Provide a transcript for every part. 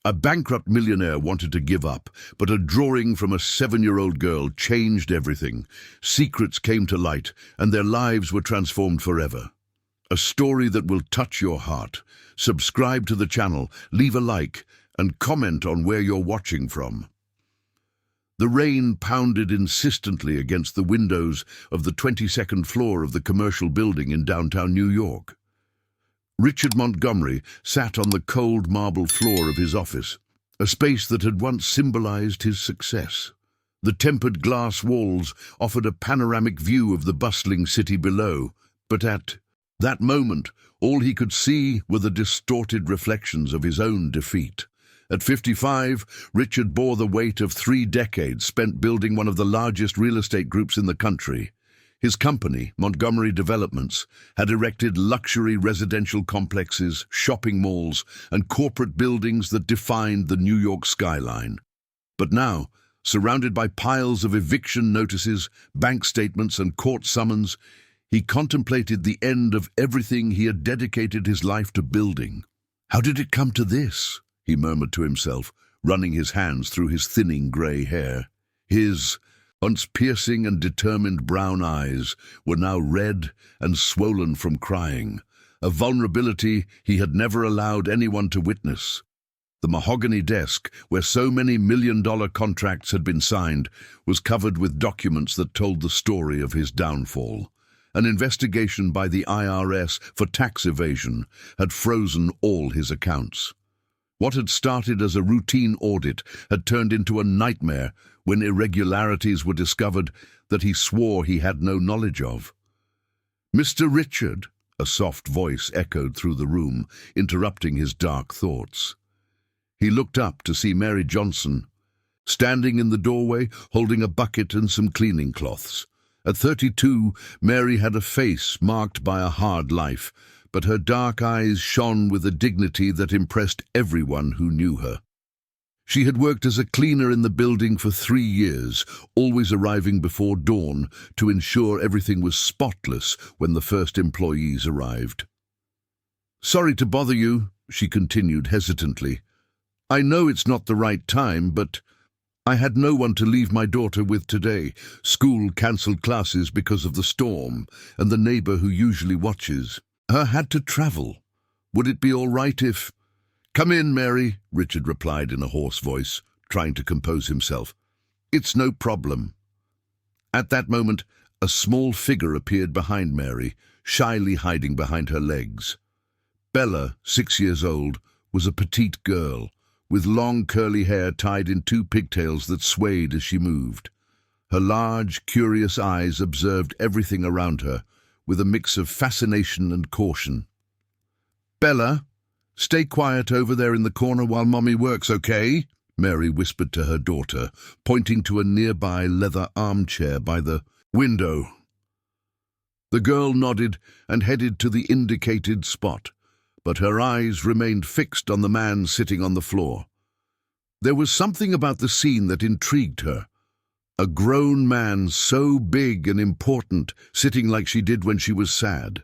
A bankrupt millionaire wanted to give up, but a drawing from a 7-year-old girl changed everything. Secrets came to light, and their lives were transformed forever. A story that will touch your heart. Subscribe to the channel, leave a like, and comment on where you're watching from. The rain pounded insistently against the windows of the 22nd floor of the commercial building in downtown New York. Richard Montgomery sat on the cold marble floor of his office, a space that had once symbolized his success. The tempered glass walls offered a panoramic view of the bustling city below, but at that moment, all he could see were the distorted reflections of his own defeat. At 55, Richard bore the weight of 3 decades spent building one of the largest real estate groups in the country. His company, Montgomery Developments, had erected luxury residential complexes, shopping malls, and corporate buildings that defined the New York skyline. But now, surrounded by piles of eviction notices, bank statements, and court summons, he contemplated the end of everything he had dedicated his life to building. "How did it come to this?" he murmured to himself, running his hands through his thinning grey hair. His once piercing and determined brown eyes were now red and swollen from crying, a vulnerability he had never allowed anyone to witness. The mahogany desk, where so many million-dollar contracts had been signed, was covered with documents that told the story of his downfall. An investigation by the IRS for tax evasion had frozen all his accounts. What had started as a routine audit had turned into a nightmare when irregularities were discovered that he swore he had no knowledge of. "Mr. Richard," a soft voice echoed through the room, interrupting his dark thoughts. He looked up to see Mary Johnson, standing in the doorway, holding a bucket and some cleaning cloths. At 32, Mary had a face marked by a hard life, but her dark eyes shone with a dignity that impressed everyone who knew her. She had worked as a cleaner in the building for 3 years, always arriving before dawn to ensure everything was spotless when the first employees arrived. "Sorry to bother you," she continued hesitantly. "I know it's not the right time, but I had no one to leave my daughter with today. School cancelled classes because of the storm, and the neighbor who usually watches her had to travel. Would it be all right if—" "Come in, Mary," Richard replied in a hoarse voice, trying to compose himself. "It's no problem." At that moment, a small figure appeared behind Mary, shyly hiding behind her legs. Bella, 6 years old, was a petite girl, with long curly hair tied in 2 pigtails that swayed as she moved. Her large, curious eyes observed everything around her, with a mix of fascination and caution. "Bella, stay quiet over there in the corner while Mommy works, okay?" Mary whispered to her daughter, pointing to a nearby leather armchair by the window. The girl nodded and headed to the indicated spot, but her eyes remained fixed on the man sitting on the floor. There was something about the scene that intrigued her. A grown man so big and important, sitting like she did when she was sad.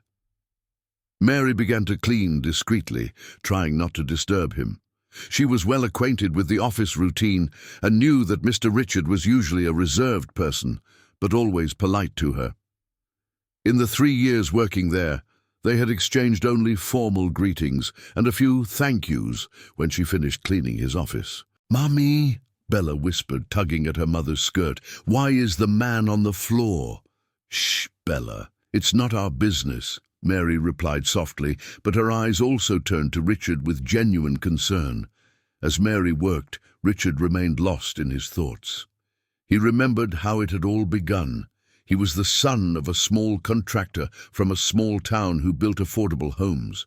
Mary began to clean discreetly, trying not to disturb him. She was well acquainted with the office routine and knew that Mr. Richard was usually a reserved person, but always polite to her. In the 3 years working there, they had exchanged only formal greetings and a few thank yous when she finished cleaning his office. "Mommy," Bella whispered, tugging at her mother's skirt, "why is the man on the floor?" "Shh, Bella, it's not our business," Mary replied softly, but her eyes also turned to Richard with genuine concern. As Mary worked, Richard remained lost in his thoughts. He remembered how it had all begun. He was the son of a small contractor from a small town who built affordable homes.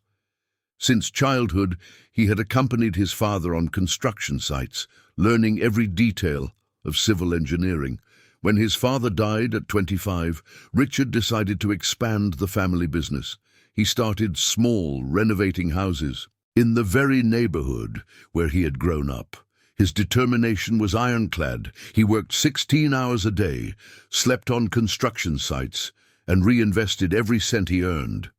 Since childhood, he had accompanied his father on construction sites, learning every detail of civil engineering. When his father died at 25, Richard decided to expand the family business. He started small, renovating houses in the very neighborhood where he had grown up. His determination was ironclad. He worked 16 hours a day, slept on construction sites, and reinvested every cent he earned.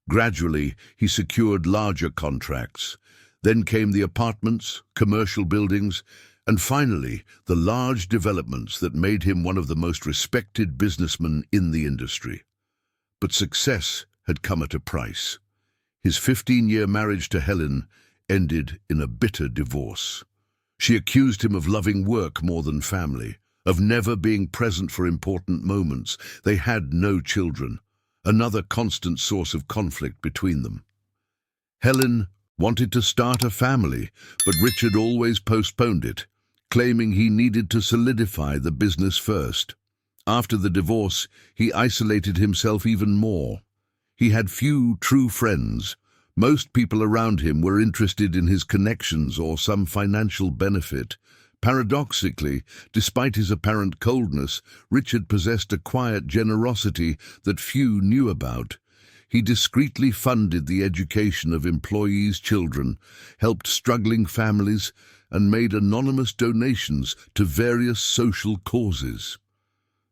Gradually, he secured larger contracts. Then came the apartments, commercial buildings, and finally the large developments that made him one of the most respected businessmen in the industry. But success had come at a price. His 15-year marriage to Helen ended in a bitter divorce. She accused him of loving work more than family, of never being present for important moments. They had no children, another constant source of conflict between them. Helen wanted to start a family, but Richard always postponed it, claiming he needed to solidify the business first. After the divorce, he isolated himself even more. He had few true friends. Most people around him were interested in his connections or some financial benefit. Paradoxically, despite his apparent coldness, Richard possessed a quiet generosity that few knew about. He discreetly funded the education of employees' children, helped struggling families, and made anonymous donations to various social causes.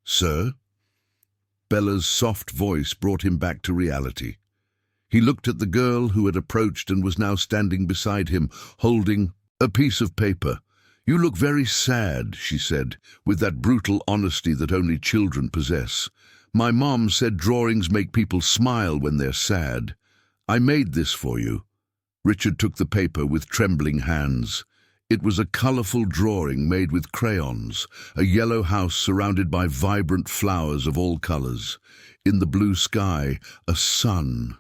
"Sir?" Bella's soft voice brought him back to reality. He looked at the girl who had approached and was now standing beside him, holding a piece of paper. "You look very sad," she said, with that brutal honesty that only children possess. "My mom said drawings make people smile when they're sad. I made this for you." Richard took the paper with trembling hands. It was a colorful drawing made with crayons, a yellow house surrounded by vibrant flowers of all colors. In the blue sky, a sun.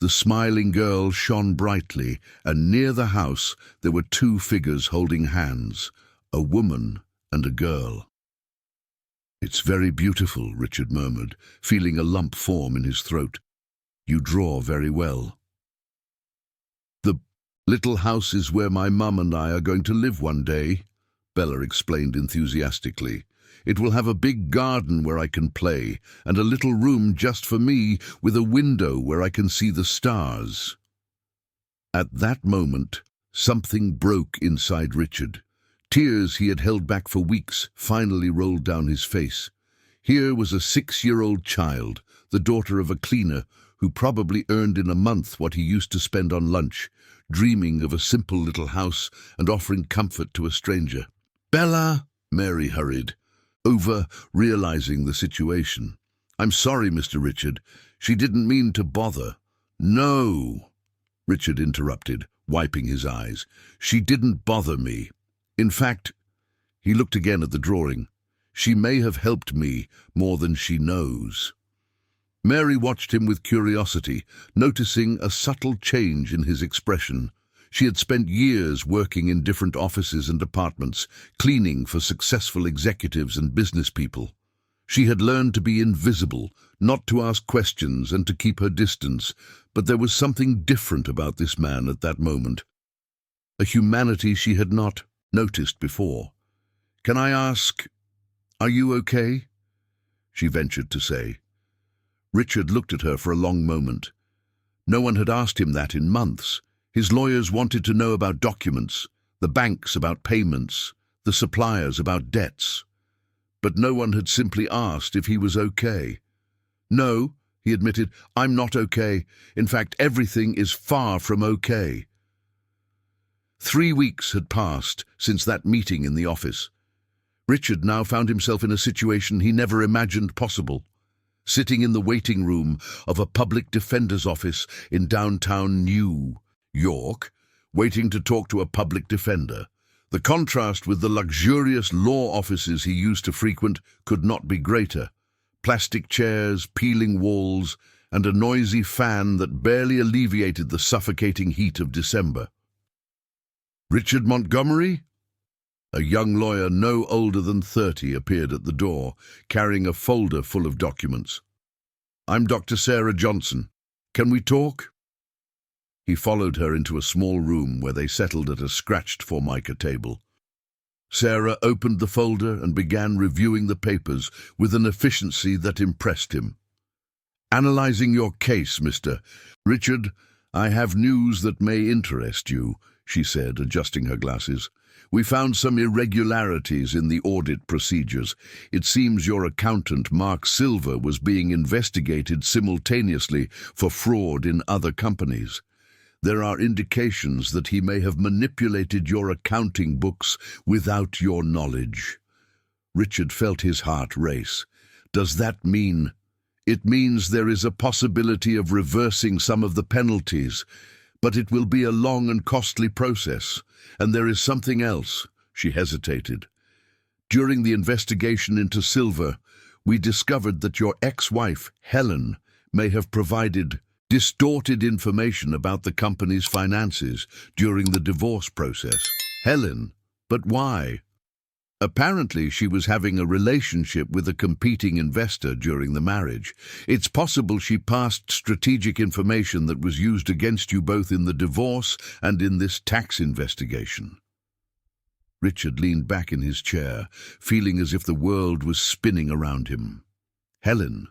The smiling girl shone brightly, and near the house there were two figures holding hands, a woman and a girl. "It's very beautiful," Richard murmured, feeling a lump form in his throat. "You draw very well." "The little house is where my mum and I are going to live one day," Bella explained enthusiastically. "It will have a big garden where I can play, and a little room just for me with a window where I can see the stars." At that moment, something broke inside Richard. Tears he had held back for weeks finally rolled down his face. Here was a 6-year-old child, the daughter of a cleaner, who probably earned in a month what he used to spend on lunch, dreaming of a simple little house and offering comfort to a stranger. "Bella!" Mary hurried over, realizing the situation. "I'm sorry, Mr. Richard. She didn't mean to bother." "No," Richard interrupted, wiping his eyes. "She didn't bother me. In fact," he looked again at the drawing, "she may have helped me more than she knows." Mary watched him with curiosity, noticing a subtle change in his expression. She had spent years working in different offices and departments, cleaning for successful executives and business people. She had learned to be invisible, not to ask questions and to keep her distance, but there was something different about this man at that moment, a humanity she had not noticed before. "Can I ask, are you okay?" she ventured to say. Richard looked at her for a long moment. No one had asked him that in months. His lawyers wanted to know about documents, the banks about payments, the suppliers about debts. But no one had simply asked if he was okay. "No," he admitted, "I'm not okay. In fact, everything is far from okay." 3 weeks had passed since that meeting in the office. Richard now found himself in a situation he never imagined possible. Sitting in the waiting room of a public defender's office in downtown New York, waiting to talk to a public defender. The contrast with the luxurious law offices he used to frequent could not be greater. Plastic chairs, peeling walls, and a noisy fan that barely alleviated the suffocating heat of December. "Richard Montgomery?" A young lawyer no older than 30 appeared at the door, carrying a folder full of documents. "I'm Dr. Sarah Johnson. Can we talk?" He followed her into a small room where they settled at a scratched formica table. Sarah opened the folder and began reviewing the papers with an efficiency that impressed him. "Analyzing your case, Mr. Richard, I have news that may interest you," she said, adjusting her glasses. "We found some irregularities in the audit procedures. It seems your accountant, Mark Silver, was being investigated simultaneously for fraud in other companies. There are indications that he may have manipulated your accounting books without your knowledge." Richard felt his heart race. "Does that mean—" "It means there is a possibility of reversing some of the penalties, but it will be a long and costly process. And there is something else." She hesitated. "During the investigation into Silver, we discovered that your ex-wife, Helen, may have provided distorted information about the company's finances during the divorce process." "Helen? But why?" "Apparently she was having a relationship with a competing investor during the marriage. It's possible she passed strategic information that was used against you both in the divorce and in this tax investigation." Richard leaned back in his chair, feeling as if the world was spinning around him. Helen,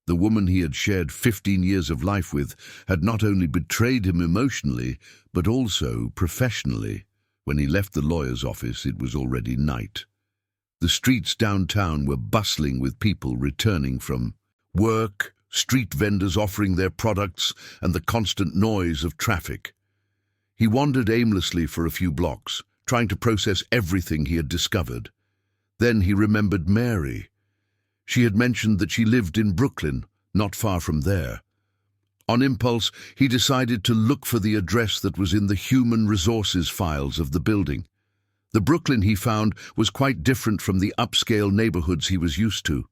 the woman he had shared 15 years of life with, had not only betrayed him emotionally, but also professionally. When he left the lawyer's office, it was already night. The streets downtown were bustling with people returning from work, street vendors offering their products, and the constant noise of traffic. He wandered aimlessly for a few blocks, trying to process everything he had discovered. Then he remembered Mary. She had mentioned that she lived in Brooklyn, not far from there. On impulse, he decided to look for the address that was in the human resources files of the building. The Brooklyn he found was quite different from the upscale neighborhoods he was used to.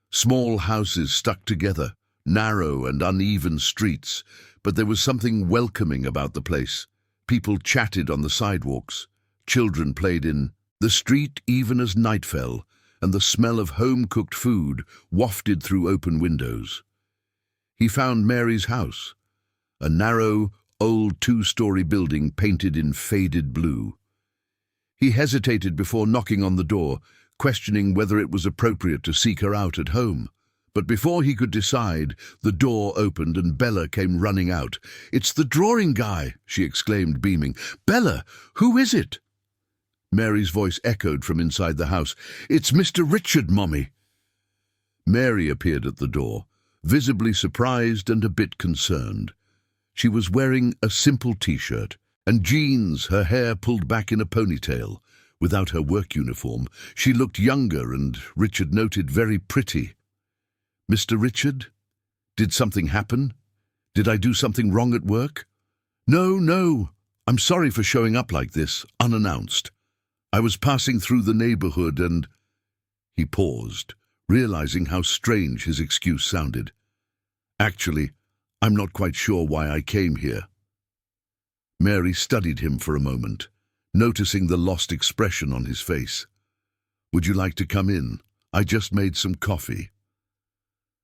Small houses stuck together, narrow and uneven streets, but there was something welcoming about the place. People chatted on the sidewalks. Children played in the street even as night fell, and the smell of home-cooked food wafted through open windows. He found Mary's house, a narrow, old 2-story building painted in faded blue. He hesitated before knocking on the door, questioning whether it was appropriate to seek her out at home. But before he could decide, the door opened and Bella came running out. "It's the drawing guy," she exclaimed, beaming. "Bella, who is it?" Mary's voice echoed from inside the house. "It's Mr. Richard, Mommy." Mary appeared at the door, visibly surprised and a bit concerned. She was wearing a simple t-shirt and jeans, her hair pulled back in a ponytail. Without her work uniform, she looked younger and, Richard noted, very pretty. "Mr. Richard? Did something happen? Did I do something wrong at work?" No. I'm sorry for showing up like this, unannounced. I was passing through the neighborhood and—" He paused, realizing how strange his excuse sounded. "Actually, I'm not quite sure why I came here." Mary studied him for a moment, noticing the lost expression on his face. "Would you like to come in? I just made some coffee."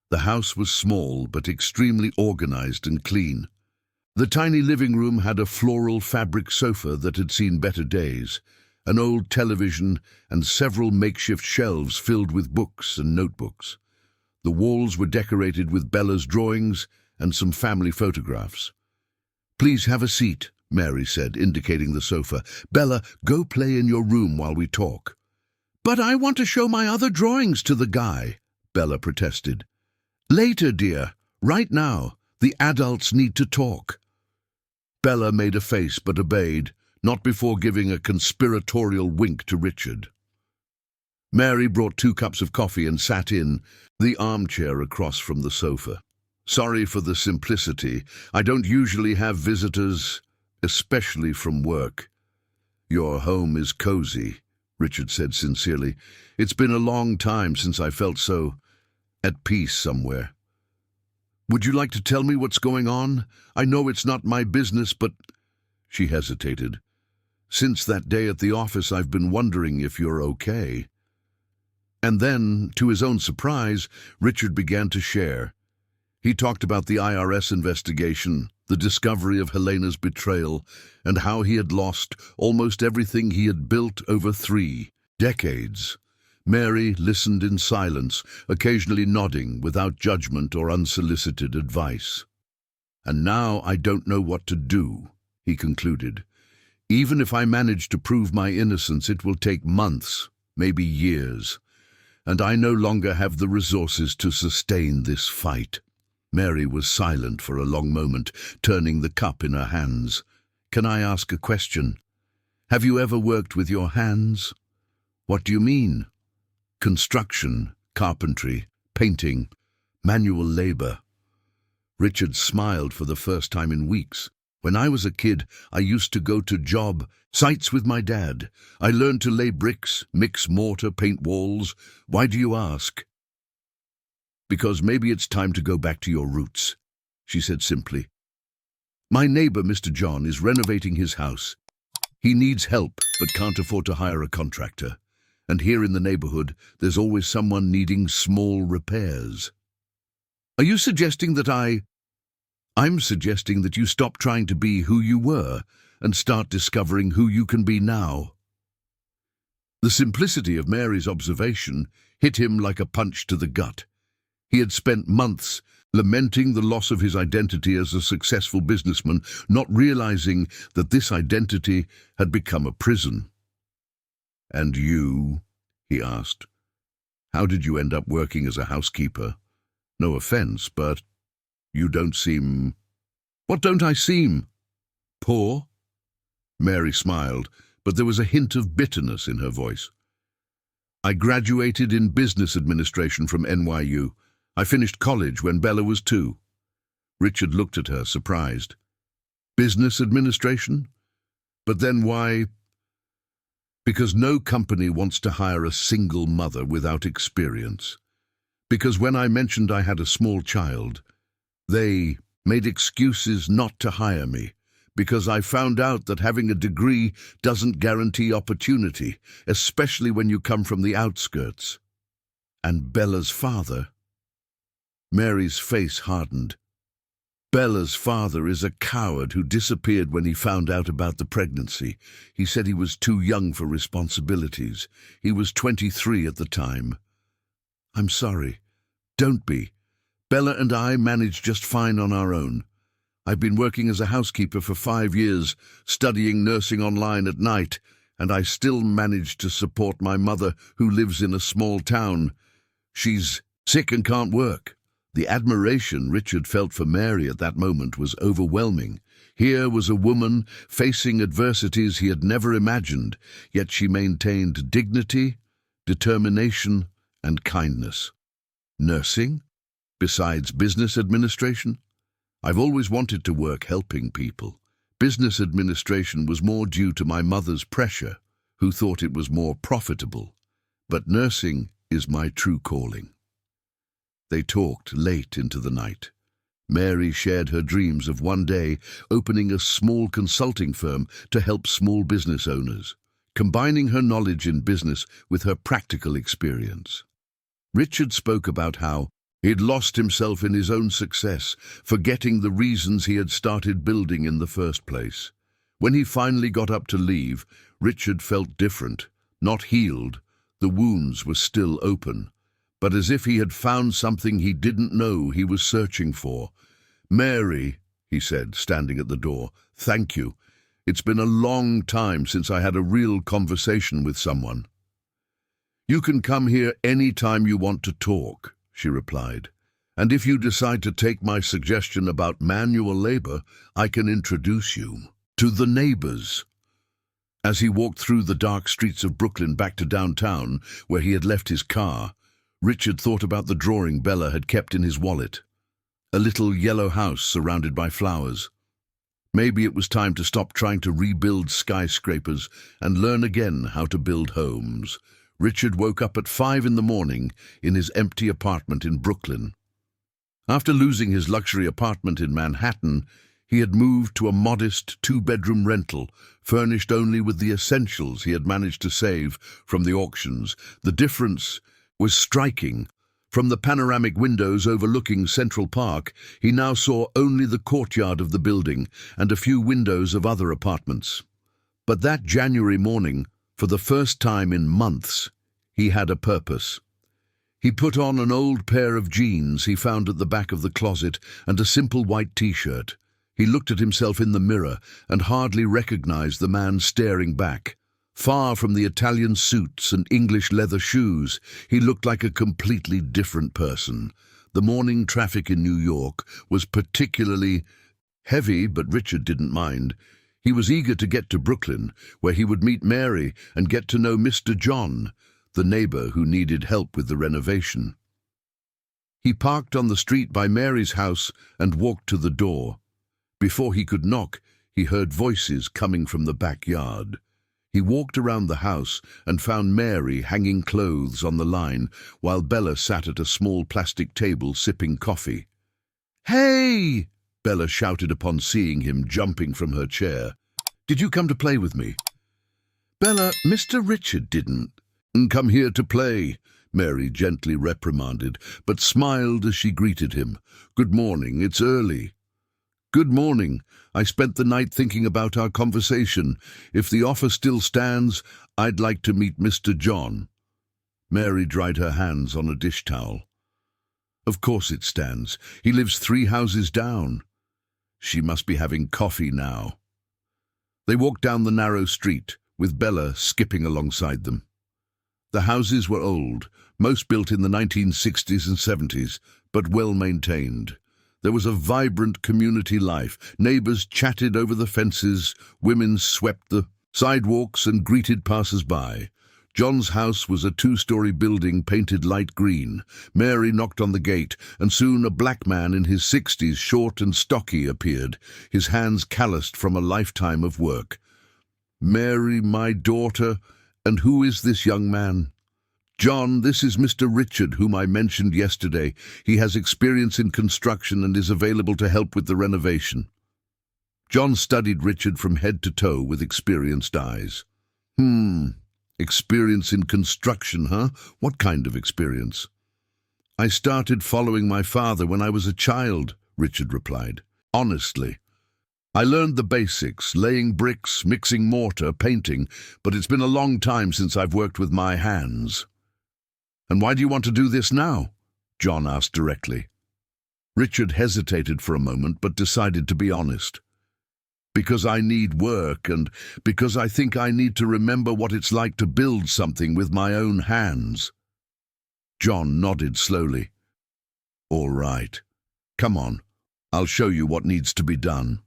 The house was small but extremely organized and clean. The tiny living room had a floral fabric sofa that had seen better days, an old television, and several makeshift shelves filled with books and notebooks. The walls were decorated with Bella's drawings and some family photographs. "Please have a seat," Mary said, indicating the sofa. "Bella, go play in your room while we talk." "But I want to show my other drawings to the guy," Bella protested. "Later, dear. Right now. The adults need to talk." Bella made a face but obeyed, not before giving a conspiratorial wink to Richard. Mary brought 2 cups of coffee and sat in the armchair across from the sofa. "Sorry for the simplicity. I don't usually have visitors, especially from work." "Your home is cozy," Richard said sincerely. "It's been a long time since I felt so at peace somewhere." "Would you like to tell me what's going on? I know it's not my business, but—" She hesitated. "Since that day at the office, I've been wondering if you're okay." And then, to his own surprise, Richard began to share. He talked about the IRS investigation, the discovery of Helena's betrayal, and how he had lost almost everything he had built over 3 decades. Mary listened in silence, occasionally nodding without judgment or unsolicited advice. "And now I don't know what to do," he concluded. "Even if I manage to prove my innocence, it will take months, maybe years. And I no longer have the resources to sustain this fight." Mary was silent for a long moment, turning the cup in her hands. "Can I ask a question? Have you ever worked with your hands?" "What do you mean?" "Construction, carpentry, painting, manual labor." Richard smiled for the first time in weeks. "When I was a kid, I used to go to job sites with my dad. I learned to lay bricks, mix mortar, paint walls." "Why do you ask?" "Because maybe it's time to go back to your roots," she said simply. "My neighbor, Mr. John, is renovating his house. He needs help but can't afford to hire a contractor. And here in the neighborhood, there's always someone needing small repairs." "Are you suggesting that I'm suggesting that you stop trying to be who you were and start discovering who you can be now." The simplicity of Mary's observation hit him like a punch to the gut. He had spent months lamenting the loss of his identity as a successful businessman, not realizing that this identity had become a prison. "And you?" he asked. "How did you end up working as a housekeeper? No offense, but you don't seem—" "What don't I seem? Poor?" Mary smiled, but there was a hint of bitterness in her voice. "I graduated in business administration from NYU. I finished college when Bella was 2. Richard looked at her, surprised. "Business administration? But then why?" "Because no company wants to hire a single mother without experience. Because when I mentioned I had a small child, they made excuses not to hire me. Because I found out that having a degree doesn't guarantee opportunity, especially when you come from the outskirts. And Bella's father—" Mary's face hardened. "Bella's father is a coward who disappeared when he found out about the pregnancy. He said he was too young for responsibilities. He was 23 at the time." "I'm sorry." "Don't be. Bella and I managed just fine on our own. I've been working as a housekeeper for 5 years, studying nursing online at night, and I still manage to support my mother who lives in a small town. She's sick and can't work." The admiration Richard felt for Mary at that moment was overwhelming. Here was a woman facing adversities he had never imagined, yet she maintained dignity, determination, and kindness. "Nursing? Besides business administration? I've always wanted to work helping people. Business administration was more due to my mother's pressure, who thought it was more profitable. But nursing is my true calling." They talked late into the night. Mary shared her dreams of one day opening a small consulting firm to help small business owners, combining her knowledge in business with her practical experience. Richard spoke about how he'd lost himself in his own success, forgetting the reasons he had started building in the first place. When he finally got up to leave, Richard felt different, not healed. The wounds were still open, but as if he had found something he didn't know he was searching for. "Mary," he said, standing at the door, "thank you. It's been a long time since I had a real conversation with someone." "You can come here any time you want to talk," she replied. "And if you decide to take my suggestion about manual labor, I can introduce you to the neighbors." As he walked through the dark streets of Brooklyn back to downtown, where he had left his car, Richard thought about the drawing Bella had kept in his wallet. A little yellow house surrounded by flowers. Maybe it was time to stop trying to rebuild skyscrapers and learn again how to build homes. Richard woke up at 5 in the morning in his empty apartment in Brooklyn. After losing his luxury apartment in Manhattan, he had moved to a modest 2-bedroom rental, furnished only with the essentials he had managed to save from the auctions. The difference was striking. From the panoramic windows overlooking Central Park, he now saw only the courtyard of the building and a few windows of other apartments. But that January morning, for the first time in months, he had a purpose. He put on an old pair of jeans he found at the back of the closet and a simple white t-shirt. He looked at himself in the mirror and hardly recognized the man staring back. Far from the Italian suits and English leather shoes, he looked like a completely different person. The morning traffic in New York was particularly heavy, but Richard didn't mind. He was eager to get to Brooklyn, where he would meet Mary and get to know Mr. John, the neighbor who needed help with the renovation. He parked on the street by Mary's house and walked to the door. Before he could knock, he heard voices coming from the backyard. He walked around the house and found Mary hanging clothes on the line, while Bella sat at a small plastic table sipping coffee. "Hey!" Bella shouted upon seeing him, jumping from her chair. "Did you come to play with me?" "Bella, Mr. Richard didn't come here to play," Mary gently reprimanded, but smiled as she greeted him. "Good morning, it's early." "Good morning. I spent the night thinking about our conversation. If the offer still stands, I'd like to meet Mr. John." Mary dried her hands on a dish towel. "Of course it stands. He lives 3 houses down." She must be having coffee now. They walked down the narrow street, with Bella skipping alongside them. The houses were old, most built in the 1960s and 70s, but well maintained. There was a vibrant community life. Neighbors chatted over the fences, women swept the sidewalks and greeted passers-by. John's house was a 2-story building painted light green. Mary knocked on the gate, and soon a black man in his 60s, short and stocky, appeared, his hands calloused from a lifetime of work. "Mary, my daughter, and who is this young man?" "John, this is Mr. Richard, whom I mentioned yesterday. He has experience in construction and is available to help with the renovation." John studied Richard from head to toe with experienced eyes. Experience in construction, huh? What kind of experience?" "I started following my father when I was a child," Richard replied. "Honestly. I learned the basics, laying bricks, mixing mortar, painting, but it's been a long time since I've worked with my hands." "And why do you want to do this now?" John asked directly. Richard hesitated for a moment, but decided to be honest. "Because I need work, and because I think I need to remember what it's like to build something with my own hands." John nodded slowly. "All right. Come on. I'll show you what needs to be done."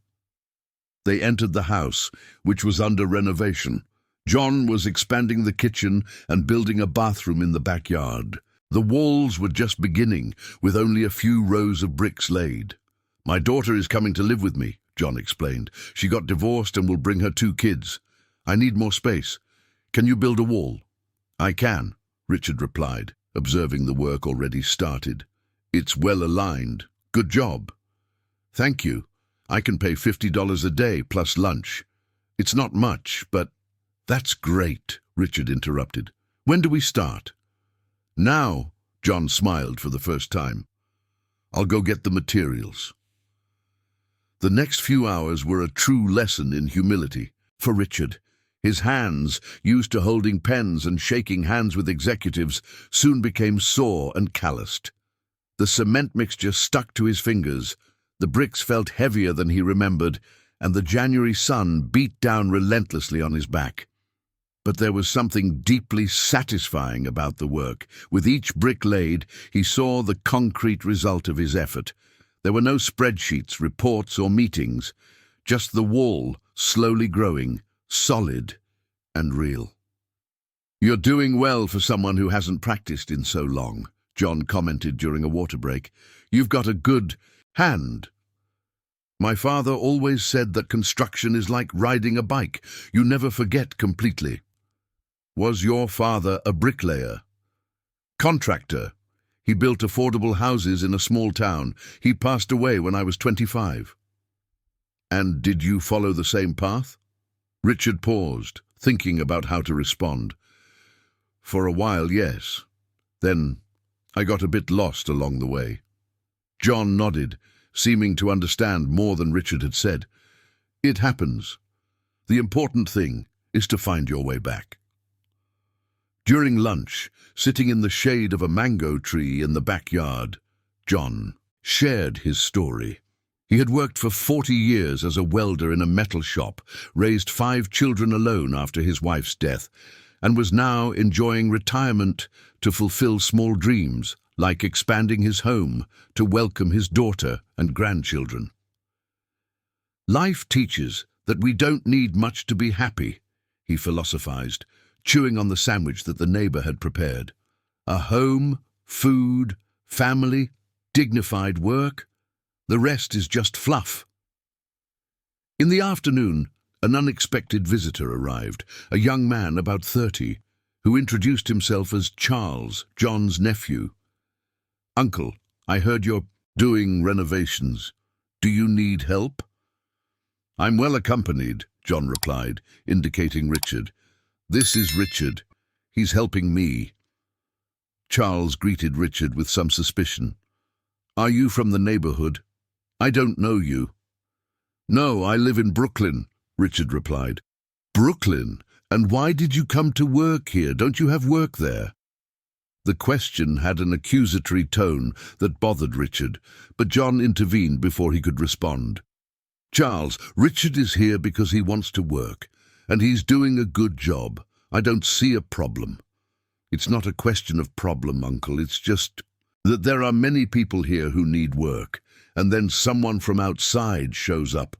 They entered the house, which was under renovation. John was expanding the kitchen and building a bathroom in the backyard. The walls were just beginning, with only a few rows of bricks laid. "My daughter is coming to live with me," John explained. "She got divorced and will bring her 2 kids. I need more space. Can you build a wall?" "I can," Richard replied, observing the work already started. "It's well aligned. Good job." "Thank you. I can pay $50 a day plus lunch." "It's not much, but—" "That's great," Richard interrupted. "When do we start?" "Now," John smiled for the first time. "I'll go get the materials." The next few hours were a true lesson in humility for Richard. His hands, used to holding pens and shaking hands with executives, soon became sore and calloused. The cement mixture stuck to his fingers, the bricks felt heavier than he remembered, and the January sun beat down relentlessly on his back. But there was something deeply satisfying about the work. With each brick laid, he saw the concrete result of his effort. There were no spreadsheets, reports, or meetings, just the wall slowly growing, solid and real. "You're doing well for someone who hasn't practiced in so long," John commented during a water break. "You've got a good hand." "My father always said that construction is like riding a bike. You never forget completely." "Was your father a bricklayer?" "Contractor. He built affordable houses in a small town. He passed away when I was 25. "And did you follow the same path?" Richard paused, thinking about how to respond. "For a while, yes. Then I got a bit lost along the way." John nodded, seeming to understand more than Richard had said. "It happens. The important thing is to find your way back." During lunch, sitting in the shade of a mango tree in the backyard, John shared his story. He had worked for 40 years as a welder in a metal shop, raised 5 children alone after his wife's death, and was now enjoying retirement to fulfill small dreams, like expanding his home to welcome his daughter and grandchildren. Life teaches that we don't need much to be happy, he philosophized, chewing on the sandwich that the neighbor had prepared. A home, food, family, dignified work. The rest is just fluff. In the afternoon, an unexpected visitor arrived, a young man about 30, who introduced himself as Charles, John's nephew. "Uncle, I heard you're doing renovations. Do you need help?" "I'm well accompanied," John replied, indicating Richard. "This is Richard. He's helping me." Charles greeted Richard with some suspicion. "Are you from the neighborhood? I don't know you." "No, I live in Brooklyn," Richard replied. "Brooklyn? And why did you come to work here? Don't you have work there?" The question had an accusatory tone that bothered Richard, but John intervened before he could respond. "Charles, Richard is here because he wants to work, and he's doing a good job. I don't see a problem." "It's not a question of problem, Uncle. It's just that there are many people here who need work, and then someone from outside shows up."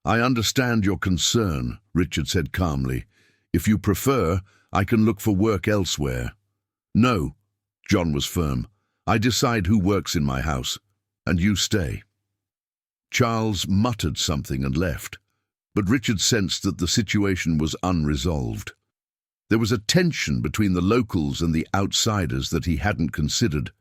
"I understand your concern," Richard said calmly. "If you prefer, I can look for work elsewhere." "No," John was firm. "I decide who works in my house, and you stay." Charles muttered something and left, but Richard sensed that the situation was unresolved. There was a tension between the locals and the outsiders that he hadn't considered.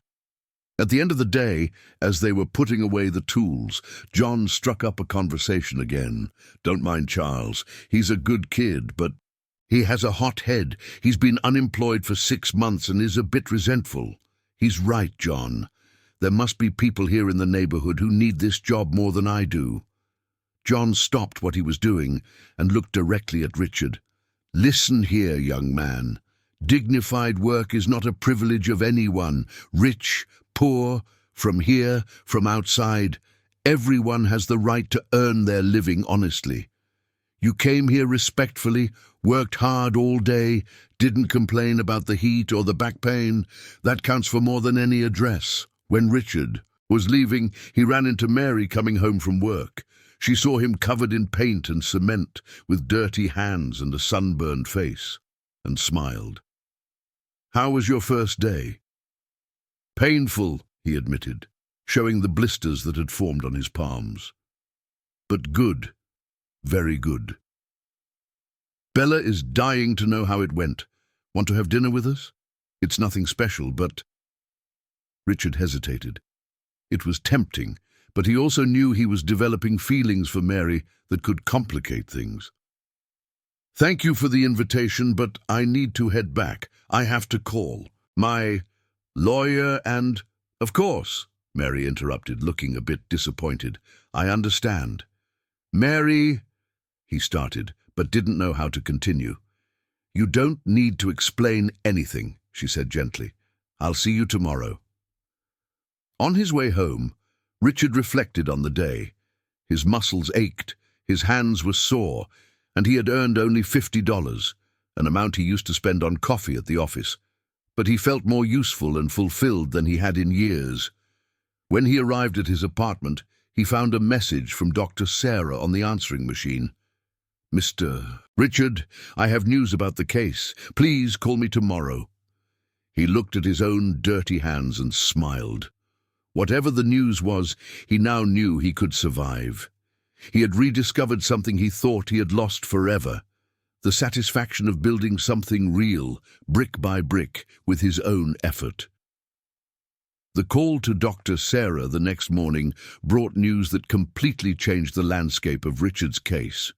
At the end of the day, as they were putting away the tools, John struck up a conversation again. "Don't mind Charles. He's a good kid, but he has a hot head. He's been unemployed for 6 months and is a bit resentful." "He's right, John. There must be people here in the neighborhood who need this job more than I do." John stopped what he was doing and looked directly at Richard. "Listen here, young man. Dignified work is not a privilege of anyone, rich, poor, from here, from outside. Everyone has the right to earn their living honestly. You came here respectfully, worked hard all day, didn't complain about the heat or the back pain. That counts for more than any address." When Richard was leaving, he ran into Mary coming home from work. She saw him covered in paint and cement, with dirty hands and a sunburned face, and smiled. "How was your first day?" "Painful," he admitted, showing the blisters that had formed on his palms. "But good, very good." "Bella is dying to know how it went. Want to have dinner with us? It's nothing special, but—" Richard hesitated. It was tempting, but he also knew he was developing feelings for Mary that could complicate things. "Thank you for the invitation, but I need to head back. I have to call my lawyer and—" "Of course," Mary interrupted, looking a bit disappointed. "I understand." "Mary," he started, but didn't know how to continue. "You don't need to explain anything," she said gently. "I'll see you tomorrow." On his way home, Richard reflected on the day. His muscles ached, his hands were sore, and he had earned only $50, an amount he used to spend on coffee at the office. But he felt more useful and fulfilled than he had in years. When he arrived at his apartment, he found a message from Dr. Sarah on the answering machine. "Mr. Richard, I have news about the case. Please call me tomorrow." He looked at his own dirty hands and smiled. Whatever the news was, he now knew he could survive. He had rediscovered something he thought he had lost forever, the satisfaction of building something real, brick by brick, with his own effort. The call to Dr. Sarah the next morning brought news that completely changed the landscape of Richard's case.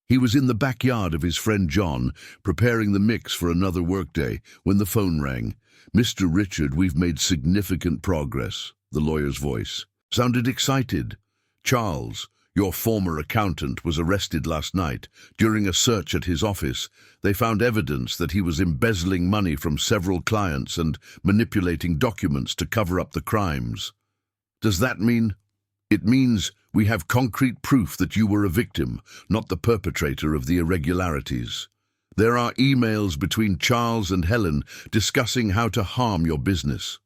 He was in the backyard of his friend John, preparing the mix for another workday, when the phone rang. "Mr. Richard, we've made significant progress." The lawyer's voice sounded excited. "Charles, your former accountant, was arrested last night. During a search at his office, they found evidence that he was embezzling money from several clients and manipulating documents to cover up the crimes." "Does that mean—" "It means we have concrete proof that you were a victim, not the perpetrator of the irregularities. There are emails between Charles and Helen discussing how to harm your business.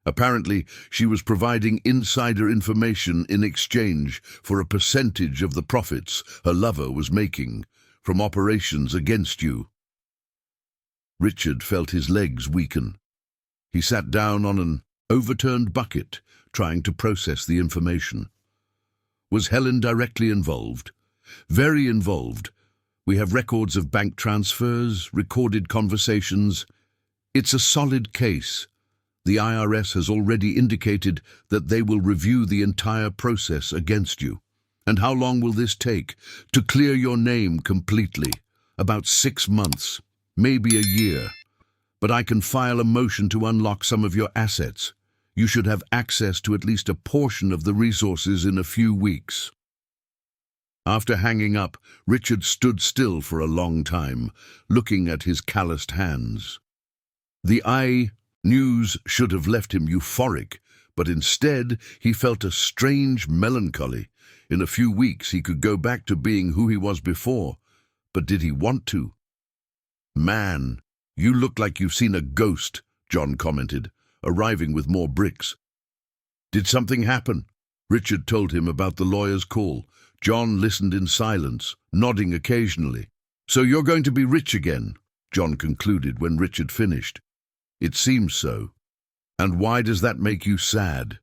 Apparently, she was providing insider information in exchange for a percentage of the profits her lover was making from operations against you. Richard felt his legs weaken. He sat down on an overturned bucket, trying to process the information. Was Helen directly involved? Very involved. We have records of bank transfers, recorded conversations. It's a solid case. The IRS has already indicated that they will review the entire process against you. And how long will this take to clear your name completely? About 6 months, maybe a year. But I can file a motion to unlock some of your assets. You should have access to at least a portion of the resources in a few weeks. After hanging up, Richard stood still for a long time, looking at his calloused hands. The news should have left him euphoric, but instead he felt a strange melancholy. In a few weeks he could go back to being who he was before, but did he want to? "Man, you look like you've seen a ghost," John commented, arriving with more bricks. "Did something happen?" Richard told him about the lawyer's call. John listened in silence, nodding occasionally. "So you're going to be rich again," John concluded when Richard finished. "It seems so. And why does that make you sad?"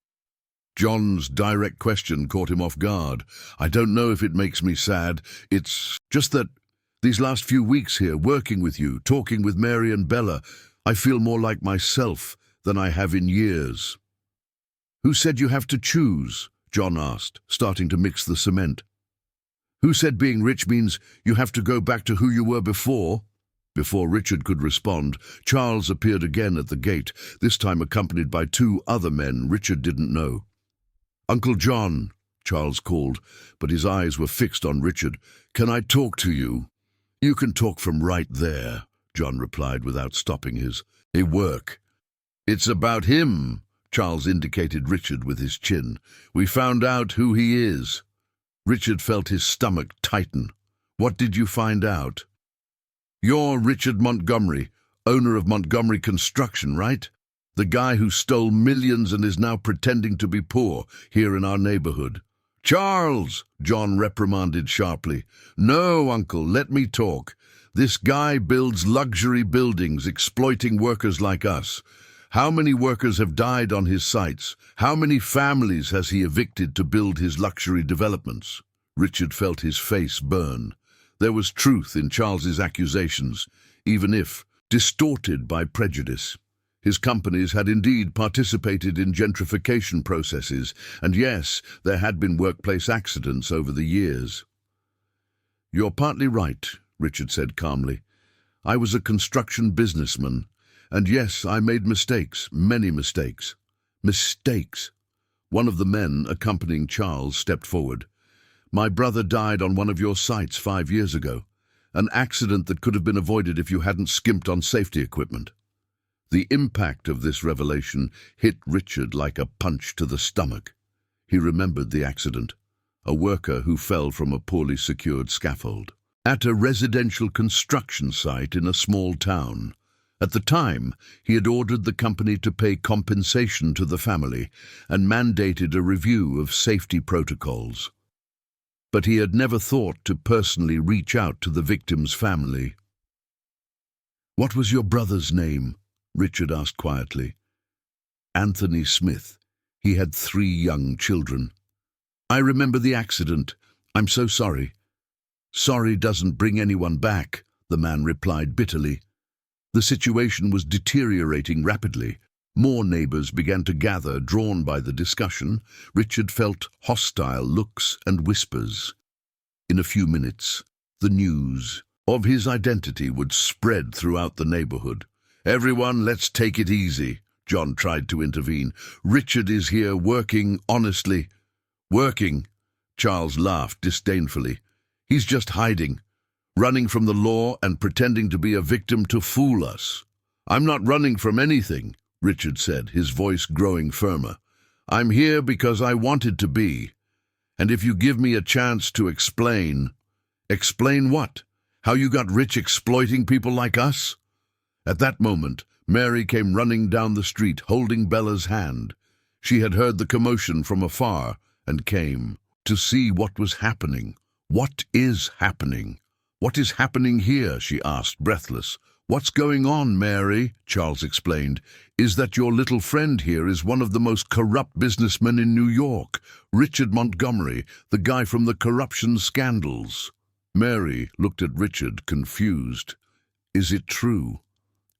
John's direct question caught him off guard. "I don't know if it makes me sad. It's just that these last few weeks here, working with you, talking with Mary and Bella, I feel more like myself than I have in years." "Who said you have to choose?" John asked, starting to mix the cement. "Who said being rich means you have to go back to who you were before?" Before Richard could respond, Charles appeared again at the gate, this time accompanied by 2 other men Richard didn't know. "Uncle John," Charles called, but his eyes were fixed on Richard. "Can I talk to you?" "You can talk from right there," John replied without stopping his work. "It's about him," Charles indicated Richard with his chin. "We found out who he is." Richard felt his stomach tighten. "What did you find out?" "You're Richard Montgomery, owner of Montgomery Construction, right? The guy who stole millions and is now pretending to be poor here in our neighborhood." "Charles!" John reprimanded sharply. "No, Uncle, let me talk. This guy builds luxury buildings, exploiting workers like us. How many workers have died on his sites? How many families has he evicted to build his luxury developments?" Richard felt his face burn. There was truth in Charles's accusations, even if distorted by prejudice. His companies had indeed participated in gentrification processes, and yes, there had been workplace accidents over the years. "You're partly right," Richard said calmly. "I was a construction businessman. And yes, I made mistakes, many mistakes." "Mistakes?" One of the men accompanying Charles stepped forward. "My brother died on one of your sites 5 years ago. An accident that could have been avoided if you hadn't skimped on safety equipment." The impact of this revelation hit Richard like a punch to the stomach. He remembered the accident. A worker who fell from a poorly secured scaffold at a residential construction site in a small town. At the time, he had ordered the company to pay compensation to the family and mandated a review of safety protocols. But he had never thought to personally reach out to the victim's family. "What was your brother's name?" Richard asked quietly. "Anthony Smith. He had 3 young children." "I remember the accident. I'm so sorry." "Sorry doesn't bring anyone back," the man replied bitterly. The situation was deteriorating rapidly. More neighbors began to gather, drawn by the discussion. Richard felt hostile looks and whispers. In a few minutes, the news of his identity would spread throughout the neighborhood. "Everyone, let's take it easy," John tried to intervene. "Richard is here working honestly." "Working?" Charles laughed disdainfully. "He's just hiding, running from the law and pretending to be a victim to fool us." "I'm not running from anything," Richard said, his voice growing firmer. "I'm here because I wanted to be. And if you give me a chance to explain..." "Explain what? How you got rich exploiting people like us?" At that moment, Mary came running down the street, holding Bella's hand. She had heard the commotion from afar and came to see what was happening. "What is happening? What is happening here?" she asked, breathless. "What's going on, Mary?" Charles explained. "Is that your little friend here is one of the most corrupt businessmen in New York, Richard Montgomery, the guy from the corruption scandals." Mary looked at Richard, confused. "Is it true?"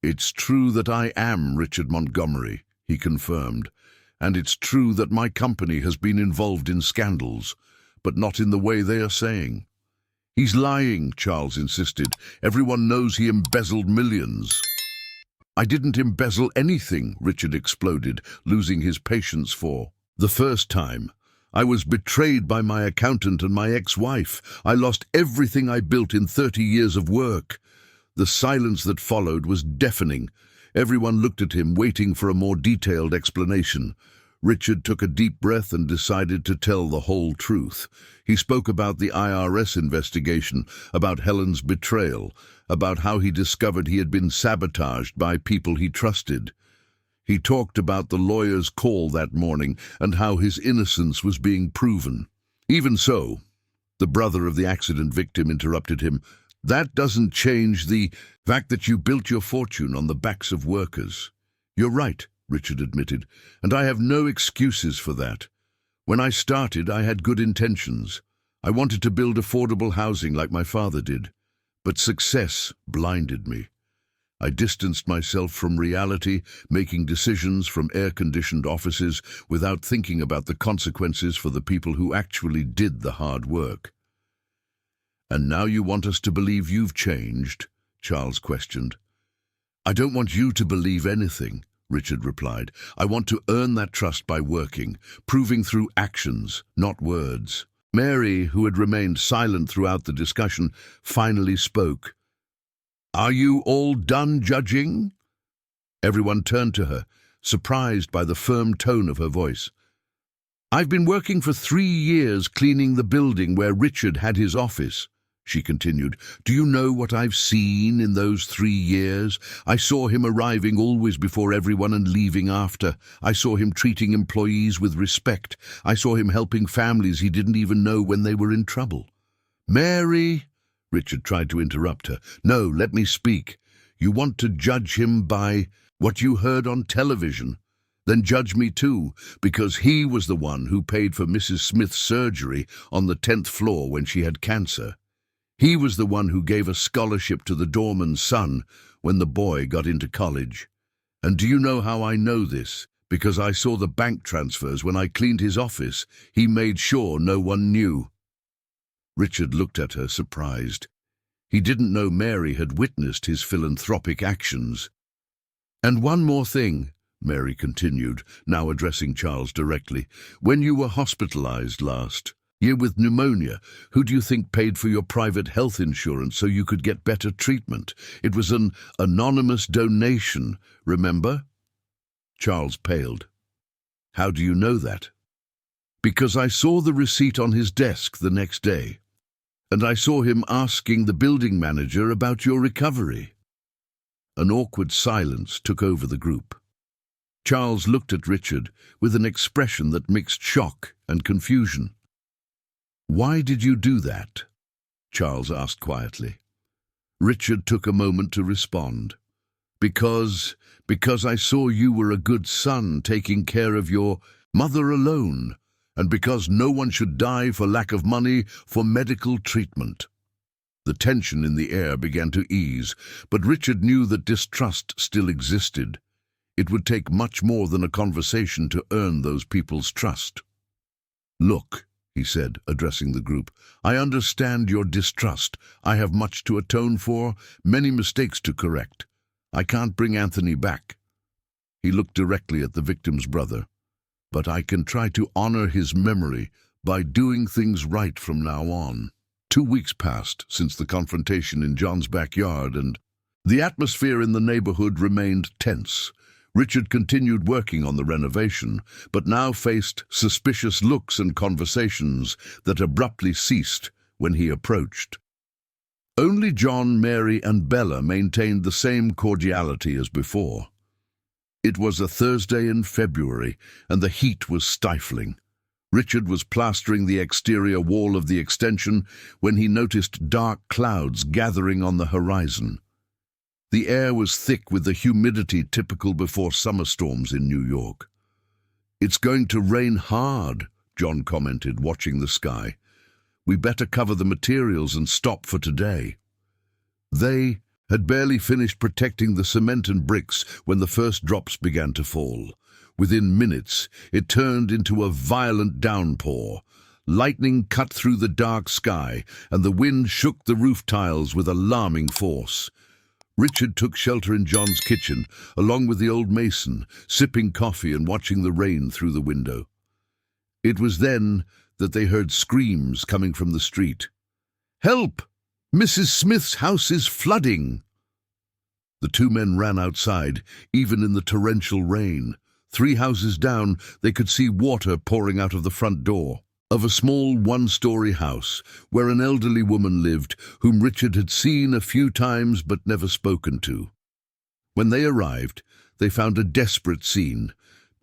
"It's true that I am Richard Montgomery," he confirmed. "And it's true that my company has been involved in scandals, but not in the way they are saying." "He's lying," Charles insisted. "Everyone knows he embezzled millions." "I didn't embezzle anything," Richard exploded, losing his patience for the first time. "I was betrayed by my accountant and my ex-wife. I lost everything I built in 30 years of work." The silence that followed was deafening. Everyone looked at him, waiting for a more detailed explanation. Richard took a deep breath and decided to tell the whole truth. He spoke about the IRS investigation, about Helen's betrayal, about how he discovered he had been sabotaged by people he trusted. He talked about the lawyer's call that morning and how his innocence was being proven. "Even so," the brother of the accident victim interrupted him, "that doesn't change the fact that you built your fortune on the backs of workers." "You're right," Richard admitted, "and I have no excuses for that. When I started, I had good intentions. I wanted to build affordable housing like my father did. But success blinded me. I distanced myself from reality, making decisions from air-conditioned offices without thinking about the consequences for the people who actually did the hard work." "And now you want us to believe you've changed?" Charles questioned. "I don't want you to believe anything," Richard replied. "I want to earn that trust by working, proving through actions, not words." Mary, who had remained silent throughout the discussion, finally spoke. "Are you all done judging?" Everyone turned to her, surprised by the firm tone of her voice. "I've been working for 3 years cleaning the building where Richard had his office," she continued. "Do you know what I've seen in those 3 years? I saw him arriving always before everyone and leaving after. I saw him treating employees with respect. I saw him helping families he didn't even know when they were in trouble." "Mary," Richard tried to interrupt her. "No, let me speak. You want to judge him by what you heard on television? Then judge me too, because he was the one who paid for Mrs. Smith's surgery on the 10th floor when she had cancer. He was the one who gave a scholarship to the doorman's son when the boy got into college. And do you know how I know this? Because I saw the bank transfers when I cleaned his office. He made sure no one knew." Richard looked at her, surprised. He didn't know Mary had witnessed his philanthropic actions. "And one more thing," Mary continued, now addressing Charles directly. "When you were hospitalized last year with pneumonia, who do you think paid for your private health insurance so you could get better treatment? It was an anonymous donation, remember?" Charles paled. "How do you know that?" "Because I saw the receipt on his desk the next day, and I saw him asking the building manager about your recovery." An awkward silence took over the group. Charles looked at Richard with an expression that mixed shock and confusion. "Why did you do that?" Charles asked quietly. Richard took a moment to respond. Because I saw you were a good son taking care of your mother alone, and because no one should die for lack of money for medical treatment." The tension in the air began to ease, but Richard knew that distrust still existed. It would take much more than a conversation to earn those people's trust. "Look," he said, addressing the group, "I understand your distrust. I have much to atone for, many mistakes to correct. I can't bring Anthony back." He looked directly at the victim's brother. "But I can try to honor his memory by doing things right from now on." 2 weeks passed since the confrontation in John's backyard, and the atmosphere in the neighborhood remained tense. Richard continued working on the renovation, but now faced suspicious looks and conversations that abruptly ceased when he approached. Only John, Mary, and Bella maintained the same cordiality as before. It was a Thursday in February, and the heat was stifling. Richard was plastering the exterior wall of the extension when he noticed dark clouds gathering on the horizon. The air was thick with the humidity typical before summer storms in New York. "It's going to rain hard," John commented, watching the sky. "We better cover the materials and stop for today." They had barely finished protecting the cement and bricks when the first drops began to fall. Within minutes, it turned into a violent downpour. Lightning cut through the dark sky, and the wind shook the roof tiles with alarming force. Richard took shelter in John's kitchen, along with the old mason, sipping coffee and watching the rain through the window. It was then that they heard screams coming from the street. "Help! Mrs. Smith's house is flooding!" The two men ran outside, even in the torrential rain. 3 houses down, they could see water pouring out of the front door of a small one-story house where an elderly woman lived whom Richard had seen a few times but never spoken to. When they arrived, they found a desperate scene.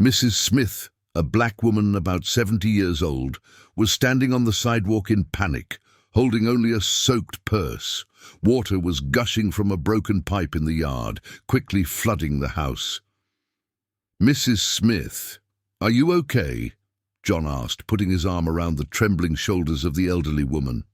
Mrs. Smith, a black woman about 70 years old, was standing on the sidewalk in panic, holding only a soaked purse. Water was gushing from a broken pipe in the yard, quickly flooding the house. "Mrs. Smith, are you okay?" John asked, putting his arm around the trembling shoulders of the elderly woman.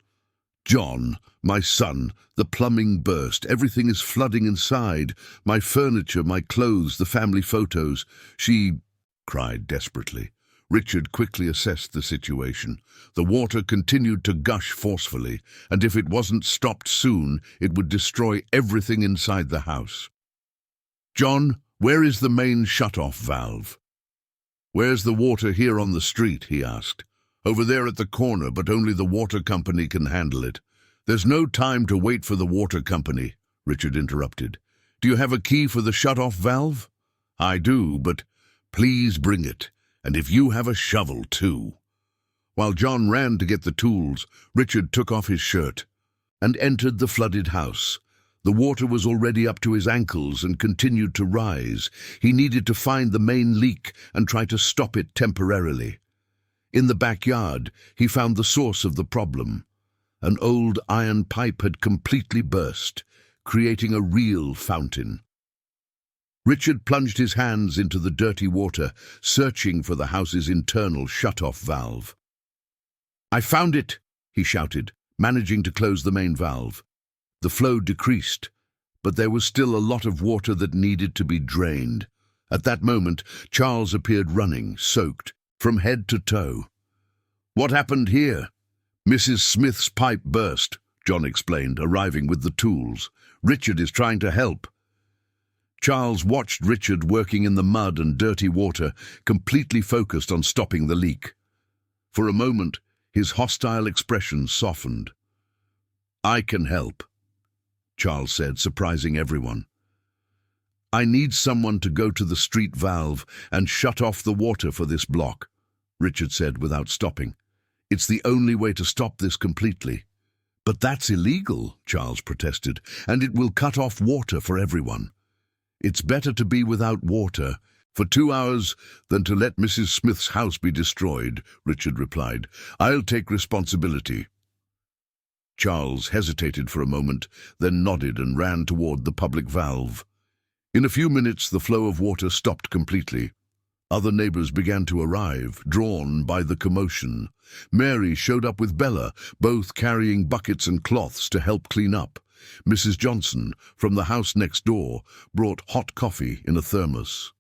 "John, my son, the plumbing burst. Everything is flooding inside. My furniture, my clothes, the family photos." She cried desperately. Richard quickly assessed the situation. The water continued to gush forcefully, and if it wasn't stopped soon, it would destroy everything inside the house. "John, where is the main shut-off valve?" "Where's the water here on the street?" he asked. "Over there at the corner, but only the water company can handle it." "There's no time to wait for the water company," Richard interrupted. "Do you have a key for the shut-off valve?" "I do, but—" "Please bring it, and if you have a shovel, too." While John ran to get the tools, Richard took off his shirt and entered the flooded house. The water was already up to his ankles and continued to rise. He needed to find the main leak and try to stop it temporarily. In the backyard, he found the source of the problem. An old iron pipe had completely burst, creating a real fountain. Richard plunged his hands into the dirty water, searching for the house's internal shut-off valve. "I found it!" he shouted, managing to close the main valve. The flow decreased, but there was still a lot of water that needed to be drained. At that moment, Charles appeared running, soaked, from head to toe. "What happened here?" "Mrs. Smith's pipe burst," John explained, arriving with the tools. "Richard is trying to help." Charles watched Richard working in the mud and dirty water, completely focused on stopping the leak. For a moment, his hostile expression softened. "I can help," Charles said, surprising everyone. "I need someone to go to the street valve and shut off the water for this block," Richard said without stopping. "It's the only way to stop this completely." "But that's illegal," Charles protested, "and it will cut off water for everyone." "It's better to be without water for 2 hours than to let Mrs. Smith's house be destroyed," Richard replied. "I'll take responsibility." Charles hesitated for a moment, then nodded and ran toward the public valve. In a few minutes, the flow of water stopped completely. Other neighbors began to arrive, drawn by the commotion. Mary showed up with Bella, both carrying buckets and cloths to help clean up. Mrs. Johnson, from the house next door, brought hot coffee in a thermos.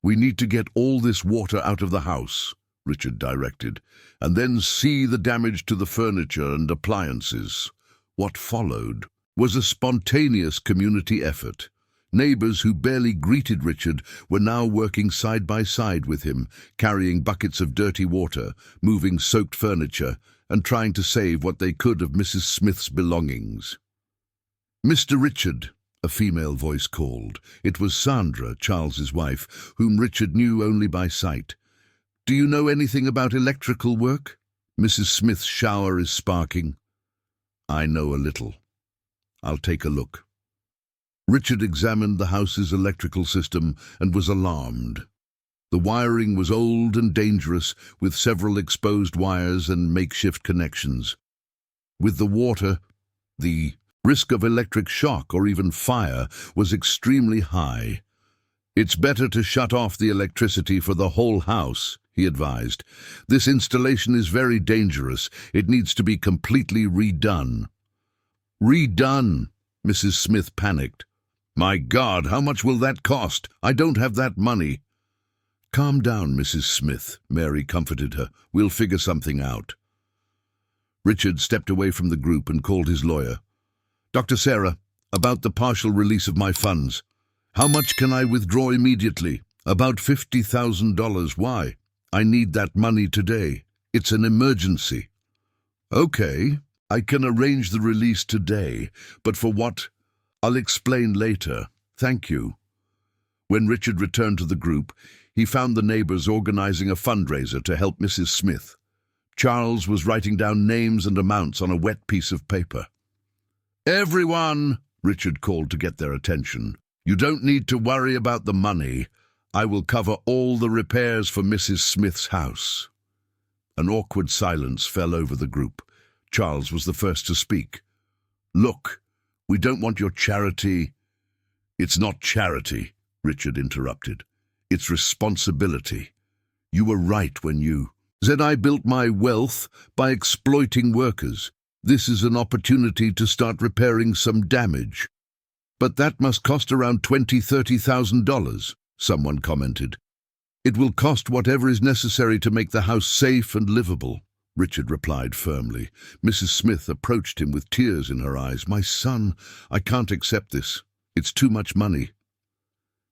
"We need to get all this water out of the house," Richard directed, "and then see the damage to the furniture and appliances." What followed was a spontaneous community effort. Neighbors who barely greeted Richard were now working side by side with him, carrying buckets of dirty water, moving soaked furniture, and trying to save what they could of Mrs. Smith's belongings. "Mr. Richard," a female voice called. It was Sandra, Charles's wife, whom Richard knew only by sight. "Do you know anything about electrical work? Mrs. Smith's shower is sparking." "I know a little. I'll take a look." Richard examined the house's electrical system and was alarmed. The wiring was old and dangerous, with several exposed wires and makeshift connections. With the water, the risk of electric shock or even fire was extremely high. "It's better to shut off the electricity for the whole house," he advised. "This installation is very dangerous. It needs to be completely redone." "Redone?" Mrs. Smith panicked. "My God, how much will that cost? I don't have that money." "Calm down, Mrs. Smith," Mary comforted her. "We'll figure something out." Richard stepped away from the group and called his lawyer. "Dr. Sarah, about the partial release of my funds. How much can I withdraw immediately?" "About $50,000. Why?" "I need that money today. It's an emergency." "Okay, I can arrange the release today, but for what? I'll explain later. Thank you." When Richard returned to the group, he found the neighbors organizing a fundraiser to help Mrs. Smith. Charles was writing down names and amounts on a wet piece of paper. "Everyone," Richard called to get their attention, "you don't need to worry about the money. I will cover all the repairs for Mrs. Smith's house." An awkward silence fell over the group. Charles was the first to speak. "Look, we don't want your charity." "It's not charity," Richard interrupted. "It's responsibility. You were right when you said I built my wealth by exploiting workers. This is an opportunity to start repairing some damage." "But that must cost around $20,000–$30,000, someone commented. "It will cost whatever is necessary to make the house safe and livable," Richard replied firmly. Mrs. Smith approached him with tears in her eyes. "My son, I can't accept this. It's too much money."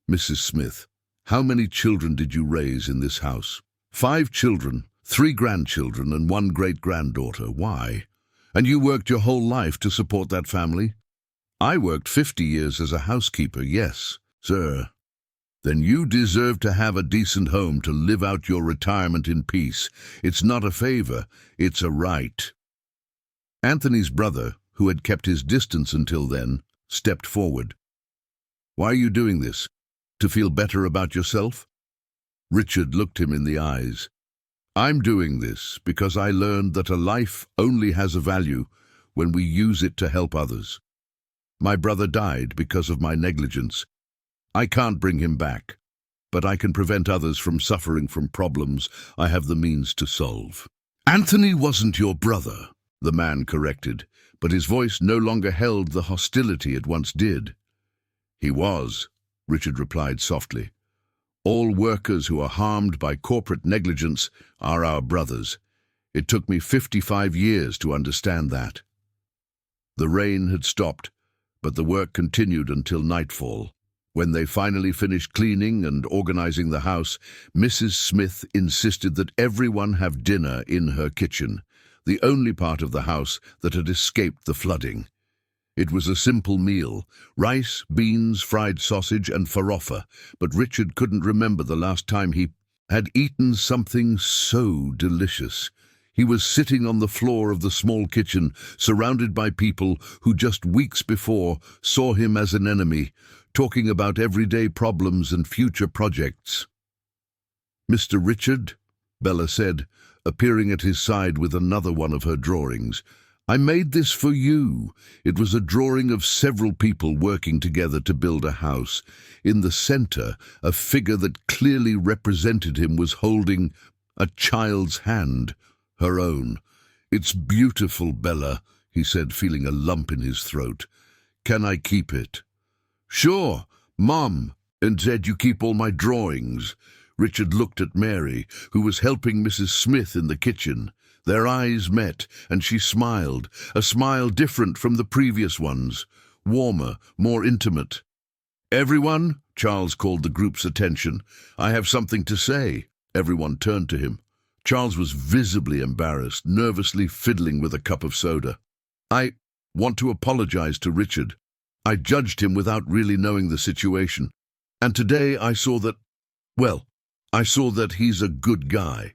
"Mrs. Smith, how many children did you raise in this house?" "5 children, 3 grandchildren and 1 great-granddaughter. Why? And you worked your whole life to support that family?" "I worked 50 years as a housekeeper, yes, sir." "Then you deserve to have a decent home to live out your retirement in peace. It's not a favor, it's a right." Anthony's brother, who had kept his distance until then, stepped forward. "Why are you doing this? To feel better about yourself?" Richard looked him in the eyes. "I'm doing this because I learned that a life only has a value when we use it to help others. My brother died because of my negligence. I can't bring him back, but I can prevent others from suffering from problems I have the means to solve." "Anthony wasn't your brother," the man corrected, but his voice no longer held the hostility it once did. "He was," Richard replied softly. "All workers who are harmed by corporate negligence are our brothers. It took me 55 years to understand that." The rain had stopped, but the work continued until nightfall. When they finally finished cleaning and organizing the house, Mrs. Smith insisted that everyone have dinner in her kitchen, the only part of the house that had escaped the flooding. It was a simple meal: rice, beans, fried sausage, and farofa, but Richard couldn't remember the last time he had eaten something so delicious. He was sitting on the floor of the small kitchen, surrounded by people who just weeks before saw him as an enemy, talking about everyday problems and future projects. "Mr. Richard," Bella said, appearing at his side with another one of her drawings, "I made this for you." It was a drawing of several people working together to build a house. In the center, a figure that clearly represented him was holding a child's hand, her own. "It's beautiful, Bella," he said, feeling a lump in his throat. "Can I keep it?" "Sure, Mom, and said you keep all my drawings." Richard looked at Mary, who was helping Mrs. Smith in the kitchen. Their eyes met, and she smiled, a smile different from the previous ones, warmer, more intimate. "Everyone," Charles called the group's attention, "I have something to say." Everyone turned to him. Charles was visibly embarrassed, nervously fiddling with a cup of soda. "I want to apologize to Richard. I judged him without really knowing the situation. And today I saw that, well, I saw that he's a good guy."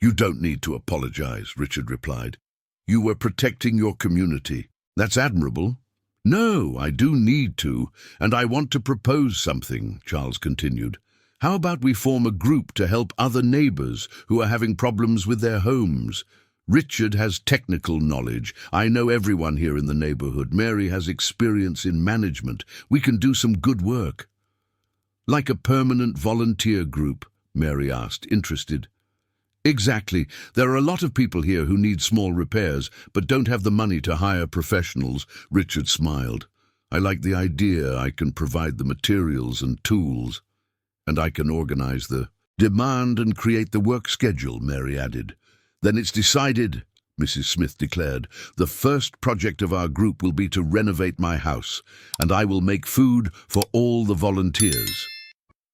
"You don't need to apologize," Richard replied. "You were protecting your community. That's admirable. No, I do need to, and I want to propose something, Charles continued. How about we form a group to help other neighbours who are having problems with their homes? Richard has technical knowledge. I know everyone here in the neighbourhood. Mary has experience in management. We can do some good work. Like a permanent volunteer group? Mary asked, interested. Exactly. There are a lot of people here who need small repairs, but don't have the money to hire professionals. Richard smiled. I like the idea. I can provide the materials and tools, and I can organize the demand and create the work schedule, Mary added. Then it's decided, Mrs. Smith declared. The first project of our group will be to renovate my house, and I will make food for all the volunteers.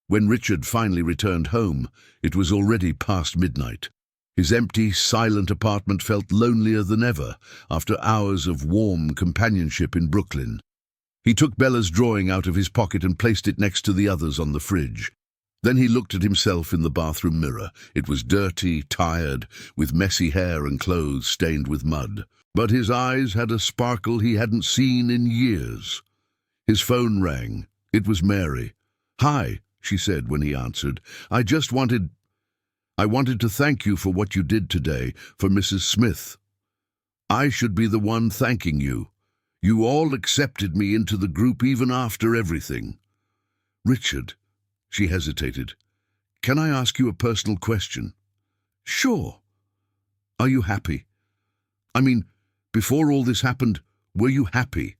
When Richard finally returned home, it was already past midnight. His empty, silent apartment felt lonelier than ever after hours of warm companionship in Brooklyn. He took Bella's drawing out of his pocket and placed it next to the others on the fridge. Then he looked at himself in the bathroom mirror. It was dirty, tired, with messy hair and clothes stained with mud. But his eyes had a sparkle he hadn't seen in years. His phone rang. It was Mary. "Hi," she said when he answered. I wanted to thank you for what you did today, for Mrs. Smith. I should be the one thanking you. You all accepted me into the group even after everything." "Richard," she hesitated, "can I ask you a personal question?" "Sure." "Are you happy? I mean, before all this happened, were you happy?"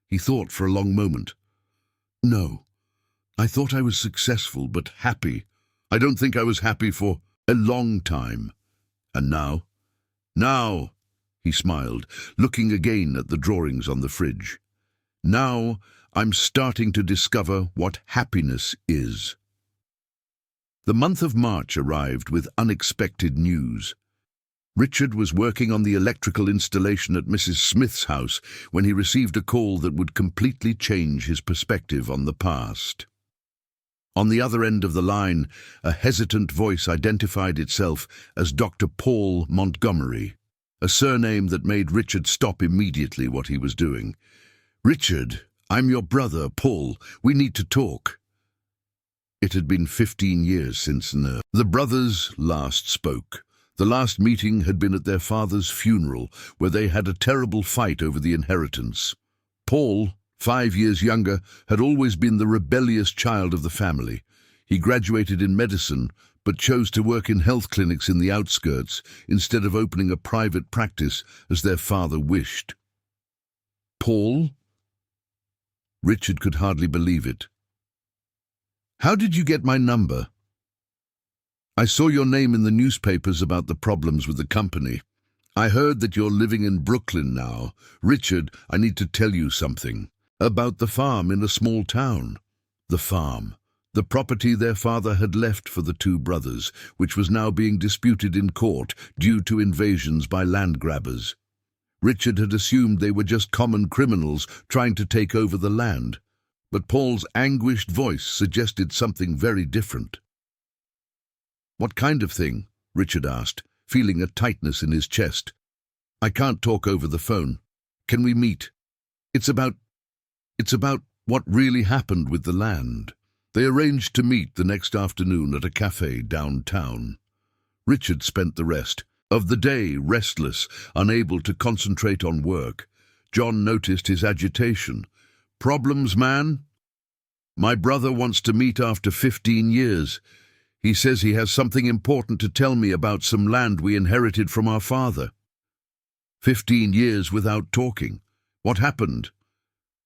He thought for a long moment. "No. I thought I was successful, but happy. I don't think I was happy for a long time. And now?" "Now," he smiled, looking again at the drawings on the fridge. "Now I'm starting to discover what happiness is." The month of March arrived with unexpected news. Richard was working on the electrical installation at Mrs. Smith's house when he received a call that would completely change his perspective on the past. On the other end of the line, a hesitant voice identified itself as Dr. Paul Montgomery, a surname that made Richard stop immediately what he was doing. "Richard, I'm your brother, Paul. We need to talk." It had been 15 years since the brothers last spoke. The last meeting had been at their father's funeral, where they had a terrible fight over the inheritance. Paul, 5 years younger, had always been the rebellious child of the family. He graduated in medicine, but chose to work in health clinics in the outskirts instead of opening a private practice as their father wished. "Paul?" Richard could hardly believe it. "How did you get my number?" "I saw your name in the newspapers about the problems with the company. I heard that you're living in Brooklyn now. Richard, I need to tell you something. About the farm in a small town." The farm. The property their father had left for the two brothers, which was now being disputed in court due to invasions by land grabbers. Richard had assumed they were just common criminals trying to take over the land, but Paul's anguished voice suggested something very different. "What kind of thing?" Richard asked, feeling a tightness in his chest. "I can't talk over the phone. Can we meet? It's about what really happened with the land." They arranged to meet the next afternoon at a cafe downtown. Richard spent the rest of the day restless, unable to concentrate on work. John noticed his agitation. "Problems, man?" "My brother wants to meet after 15 years. He says he has something important to tell me about some land we inherited from our father." 15 years without talking. What happened?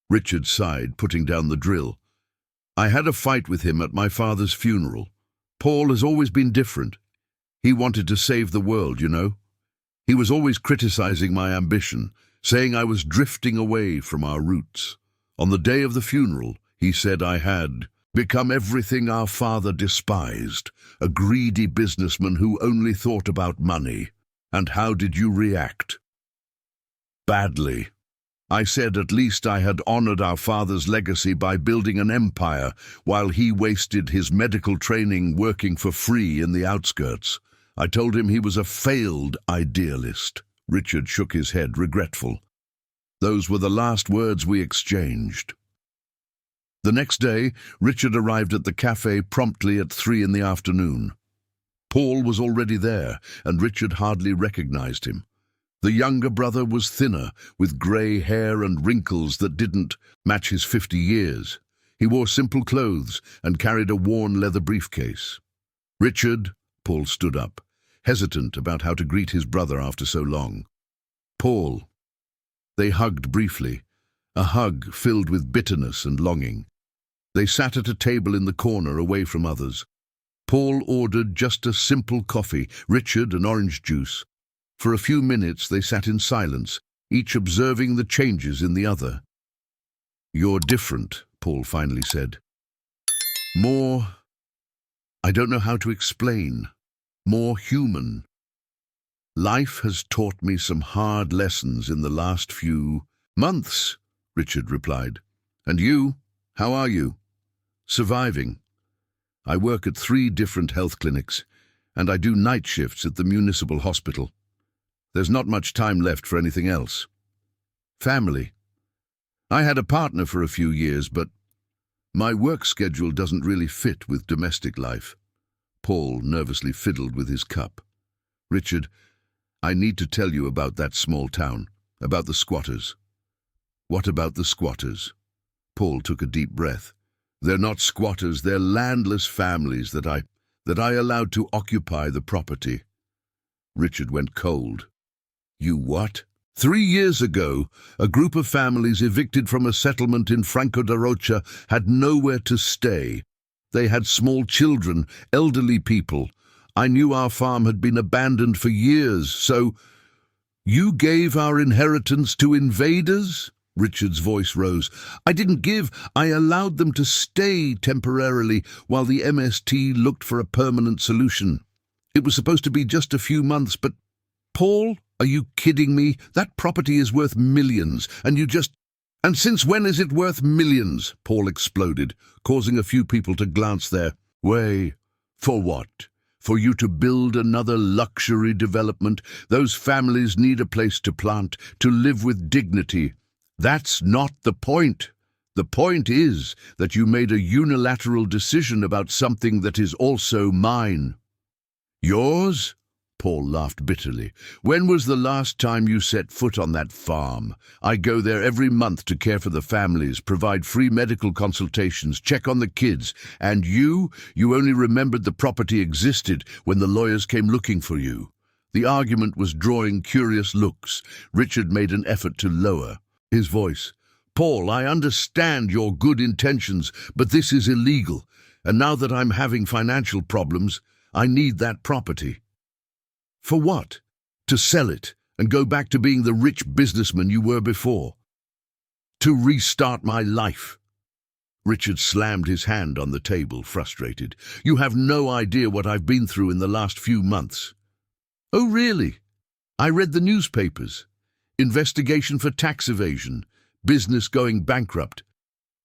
Richard sighed, putting down the drill. "I had a fight with him at my father's funeral. Paul has always been different. He wanted to save the world, you know. He was always criticizing my ambition, saying I was drifting away from our roots. On the day of the funeral, he said I had become everything our father despised, a greedy businessman who only thought about money. And how did you react?" "Badly. I said at least I had honored our father's legacy by building an empire, while he wasted his medical training working for free in the outskirts. I told him he was a failed idealist." Richard shook his head, regretful. Those were the last words we exchanged. The next day, Richard arrived at the cafe promptly at 3 in the afternoon. Paul was already there, and Richard hardly recognized him. The younger brother was thinner, with grey hair and wrinkles that didn't match his 50 years. He wore simple clothes and carried a worn leather briefcase. "Richard," Paul stood up, hesitant about how to greet his brother after so long. "Paul." They hugged briefly, a hug filled with bitterness and longing. They sat at a table in the corner away from others. Paul ordered just a simple coffee, Richard an orange juice. For a few minutes they sat in silence, each observing the changes in the other. "You're different," Paul finally said. I don't know how to explain. More human. "Life has taught me some hard lessons in the last few months," Richard replied. "And you? How are you?" "Surviving. I work at 3 different health clinics, and I do night shifts at the municipal hospital. There's not much time left for anything else." "Family. I had a partner for a few years, but my work schedule doesn't really fit with domestic life." Paul nervously fiddled with his cup. "Richard, I need to tell you about that small town, about the squatters." "What about the squatters?" Paul took a deep breath. "They're not squatters, they're landless families that I allowed to occupy the property." Richard went cold. "You what?" 3 years ago, a group of families evicted from a settlement in Franco da Rocha had nowhere to stay. They had small children, elderly people. I knew our farm had been abandoned for years, so— "You gave our inheritance to invaders?" Richard's voice rose. "I didn't give, I allowed them to stay temporarily while the MST looked for a permanent solution. It was supposed to be just a few months, but— Paul, are you kidding me? That property is worth millions, and And since when is it worth millions?" Paul exploded, causing a few people to glance their way. "For what? For you to build another luxury development? Those families need a place to plant, to live with dignity. That's not the point. The point is that you made a unilateral decision about something that is also mine." "Yours?" Paul laughed bitterly. "When was the last time you set foot on that farm? I go there every month to care for the families, provide free medical consultations, check on the kids. And you only remembered the property existed when the lawyers came looking for you." The argument was drawing curious looks. Richard made an effort to lower his voice. "Paul, I understand your good intentions, but this is illegal. And now that I'm having financial problems, I need that property." "For what? To sell it and go back to being the rich businessman you were before?" "To restart my life." Richard slammed his hand on the table, frustrated. "You have no idea what I've been through in the last few months." "Oh, really? I read the newspapers. Investigation for tax evasion, business going bankrupt.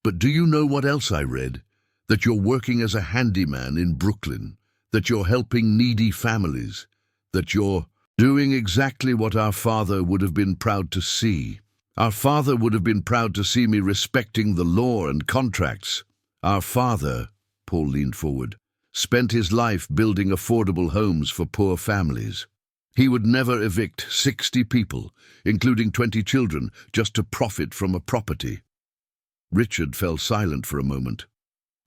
But do you know what else I read? That you're working as a handyman in Brooklyn, that you're helping needy families, that you're doing exactly what our father would have been proud to see. Our father would have been proud to see me respecting the law and contracts. Our father," Paul leaned forward, "spent his life building affordable homes for poor families. He would never evict 60 people, including 20 children, just to profit from a property." Richard fell silent for a moment.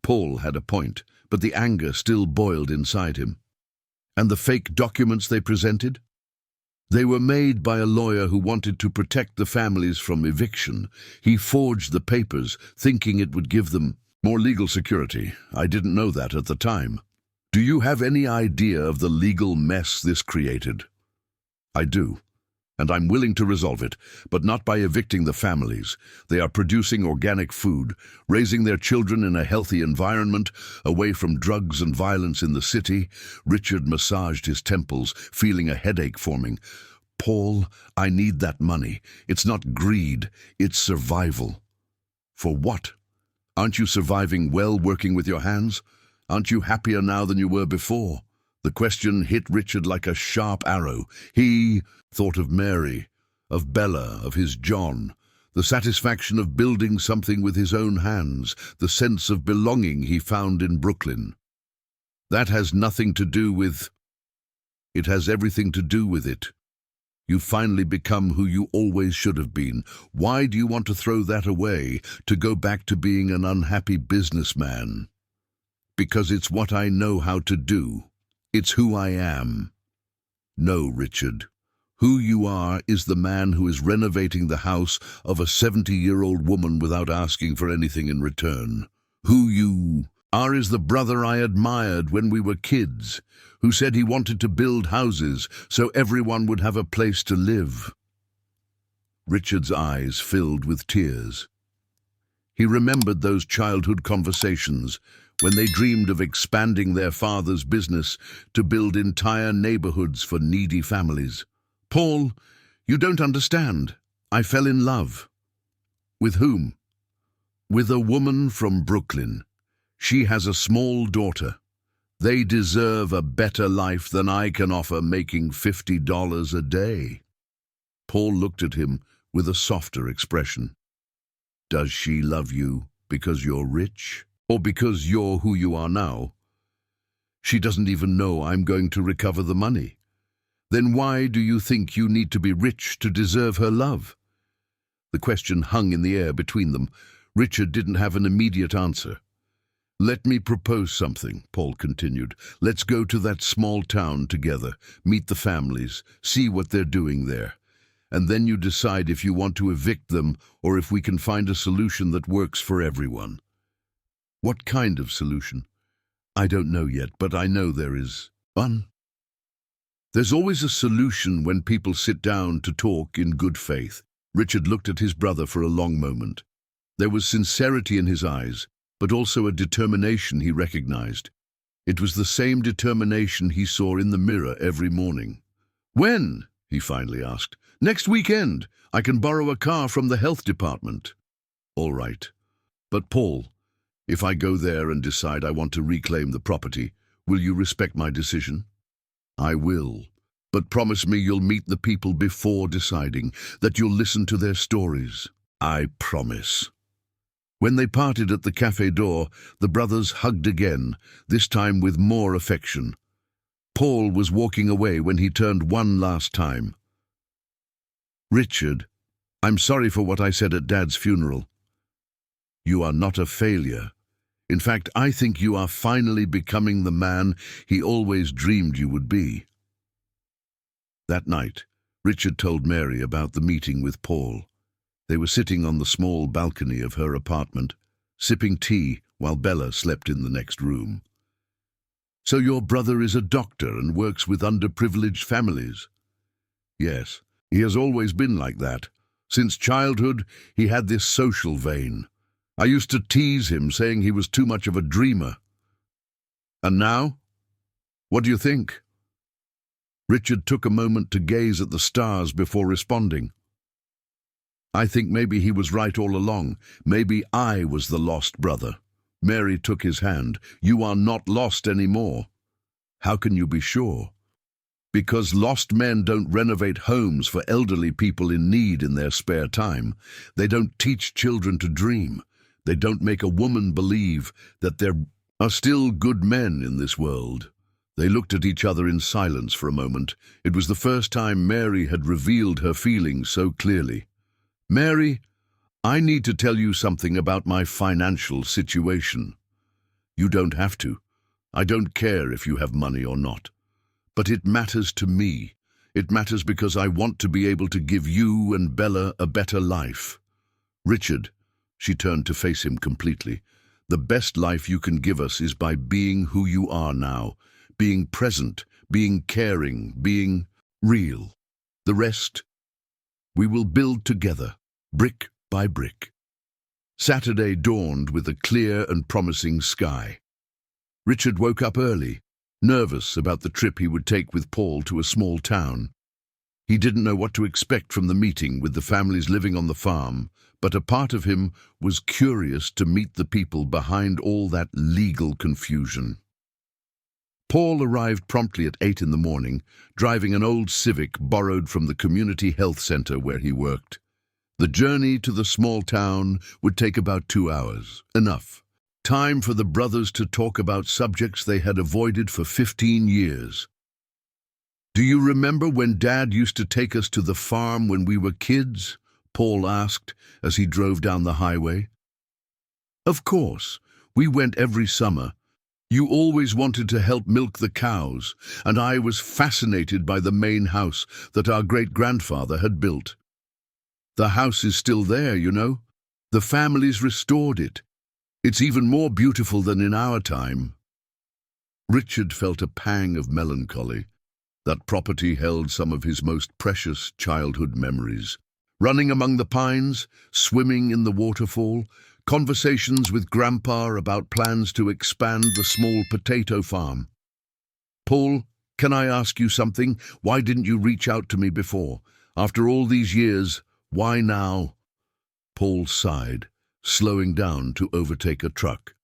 Paul had a point, but the anger still boiled inside him. "And the fake documents they presented?" "They were made by a lawyer who wanted to protect the families from eviction. He forged the papers, thinking it would give them more legal security. I didn't know that at the time." "Do you have any idea of the legal mess this created?" "I do. And I'm willing to resolve it, but not by evicting the families. They are producing organic food, raising their children in a healthy environment, away from drugs and violence in the city." Richard massaged his temples, feeling a headache forming. "Paul, I need that money. It's not greed, it's survival." "For what? Aren't you surviving well working with your hands? Aren't you happier now than you were before?" The question hit Richard like a sharp arrow. He thought of Mary, of Bella, of his John. The satisfaction of building something with his own hands, the sense of belonging he found in Brooklyn. That has nothing to do with... It has everything to do with it. You've finally become who you always should have been. Why do you want to throw that away, to go back to being an unhappy businessman? Because it's what I know how to do. It's who I am. No, Richard. Who you are is the man who is renovating the house of a 70-year-old woman without asking for anything in return. Who you are is the brother I admired when we were kids, who said he wanted to build houses so everyone would have a place to live. Richard's eyes filled with tears. He remembered those childhood conversations when they dreamed of expanding their father's business to build entire neighborhoods for needy families. Paul, you don't understand. I fell in love. With whom? With a woman from Brooklyn. She has a small daughter. They deserve a better life than I can offer, making $50 a day. Paul looked at him with a softer expression. Does she love you because you're rich, or because you're who you are now? She doesn't even know I'm going to recover the money. Then why do you think you need to be rich to deserve her love? The question hung in the air between them. Richard didn't have an immediate answer. Let me propose something, Paul continued. Let's go to that small town together, meet the families, see what they're doing there. And then you decide if you want to evict them or if we can find a solution that works for everyone. What kind of solution? I don't know yet, but I know there is one. There's always a solution when people sit down to talk in good faith. Richard looked at his brother for a long moment. There was sincerity in his eyes, but also a determination he recognized. It was the same determination he saw in the mirror every morning. When? He finally asked. Next weekend. I can borrow a car from the health department. All right. But Paul, if I go there and decide I want to reclaim the property, will you respect my decision? I will. But promise me you'll meet the people before deciding, that you'll listen to their stories. I promise. When they parted at the cafe door, the brothers hugged again, this time with more affection. Paul was walking away when he turned one last time. Richard, I'm sorry for what I said at Dad's funeral. You are not a failure. In fact, I think you are finally becoming the man he always dreamed you would be. That night, Richard told Mary about the meeting with Paul. They were sitting on the small balcony of her apartment, sipping tea while Bella slept in the next room. So your brother is a doctor and works with underprivileged families? Yes, he has always been like that. Since childhood, he had this social vein. I used to tease him, saying he was too much of a dreamer. And now? What do you think? Richard took a moment to gaze at the stars before responding. I think maybe he was right all along. Maybe I was the lost brother. Mary took his hand. You are not lost anymore. How can you be sure? Because lost men don't renovate homes for elderly people in need in their spare time. They don't teach children to dream. They don't make a woman believe that there are still good men in this world. They looked at each other in silence for a moment. It was the first time Mary had revealed her feelings so clearly. Mary, I need to tell you something about my financial situation. You don't have to. I don't care if you have money or not. But it matters to me. It matters because I want to be able to give you and Bella a better life. Richard, she turned to face him completely. The best life you can give us is by being who you are now, being present, being caring, being real. The rest, we will build together, brick by brick. Saturday dawned with a clear and promising sky. Richard woke up early, nervous about the trip he would take with Paul to a small town. He didn't know what to expect from the meeting with the families living on the farm, but a part of him was curious to meet the people behind all that legal confusion. Paul arrived promptly at 8 in the morning, driving an old Civic borrowed from the community health center where he worked. The journey to the small town would take about 2 hours. Enough. Time for the brothers to talk about subjects they had avoided for 15 years. "Do you remember when Dad used to take us to the farm when we were kids?" Paul asked as he drove down the highway. "Of course. We went every summer. You always wanted to help milk the cows, and I was fascinated by the main house that our great-grandfather had built. The house is still there, you know. The family's restored it. It's even more beautiful than in our time." Richard felt a pang of melancholy. That property held some of his most precious childhood memories. Running among the pines, swimming in the waterfall, conversations with Grandpa about plans to expand the small potato farm. "Paul, can I ask you something? Why didn't you reach out to me before? After all these years, why now?" Paul sighed, slowing down to overtake a truck.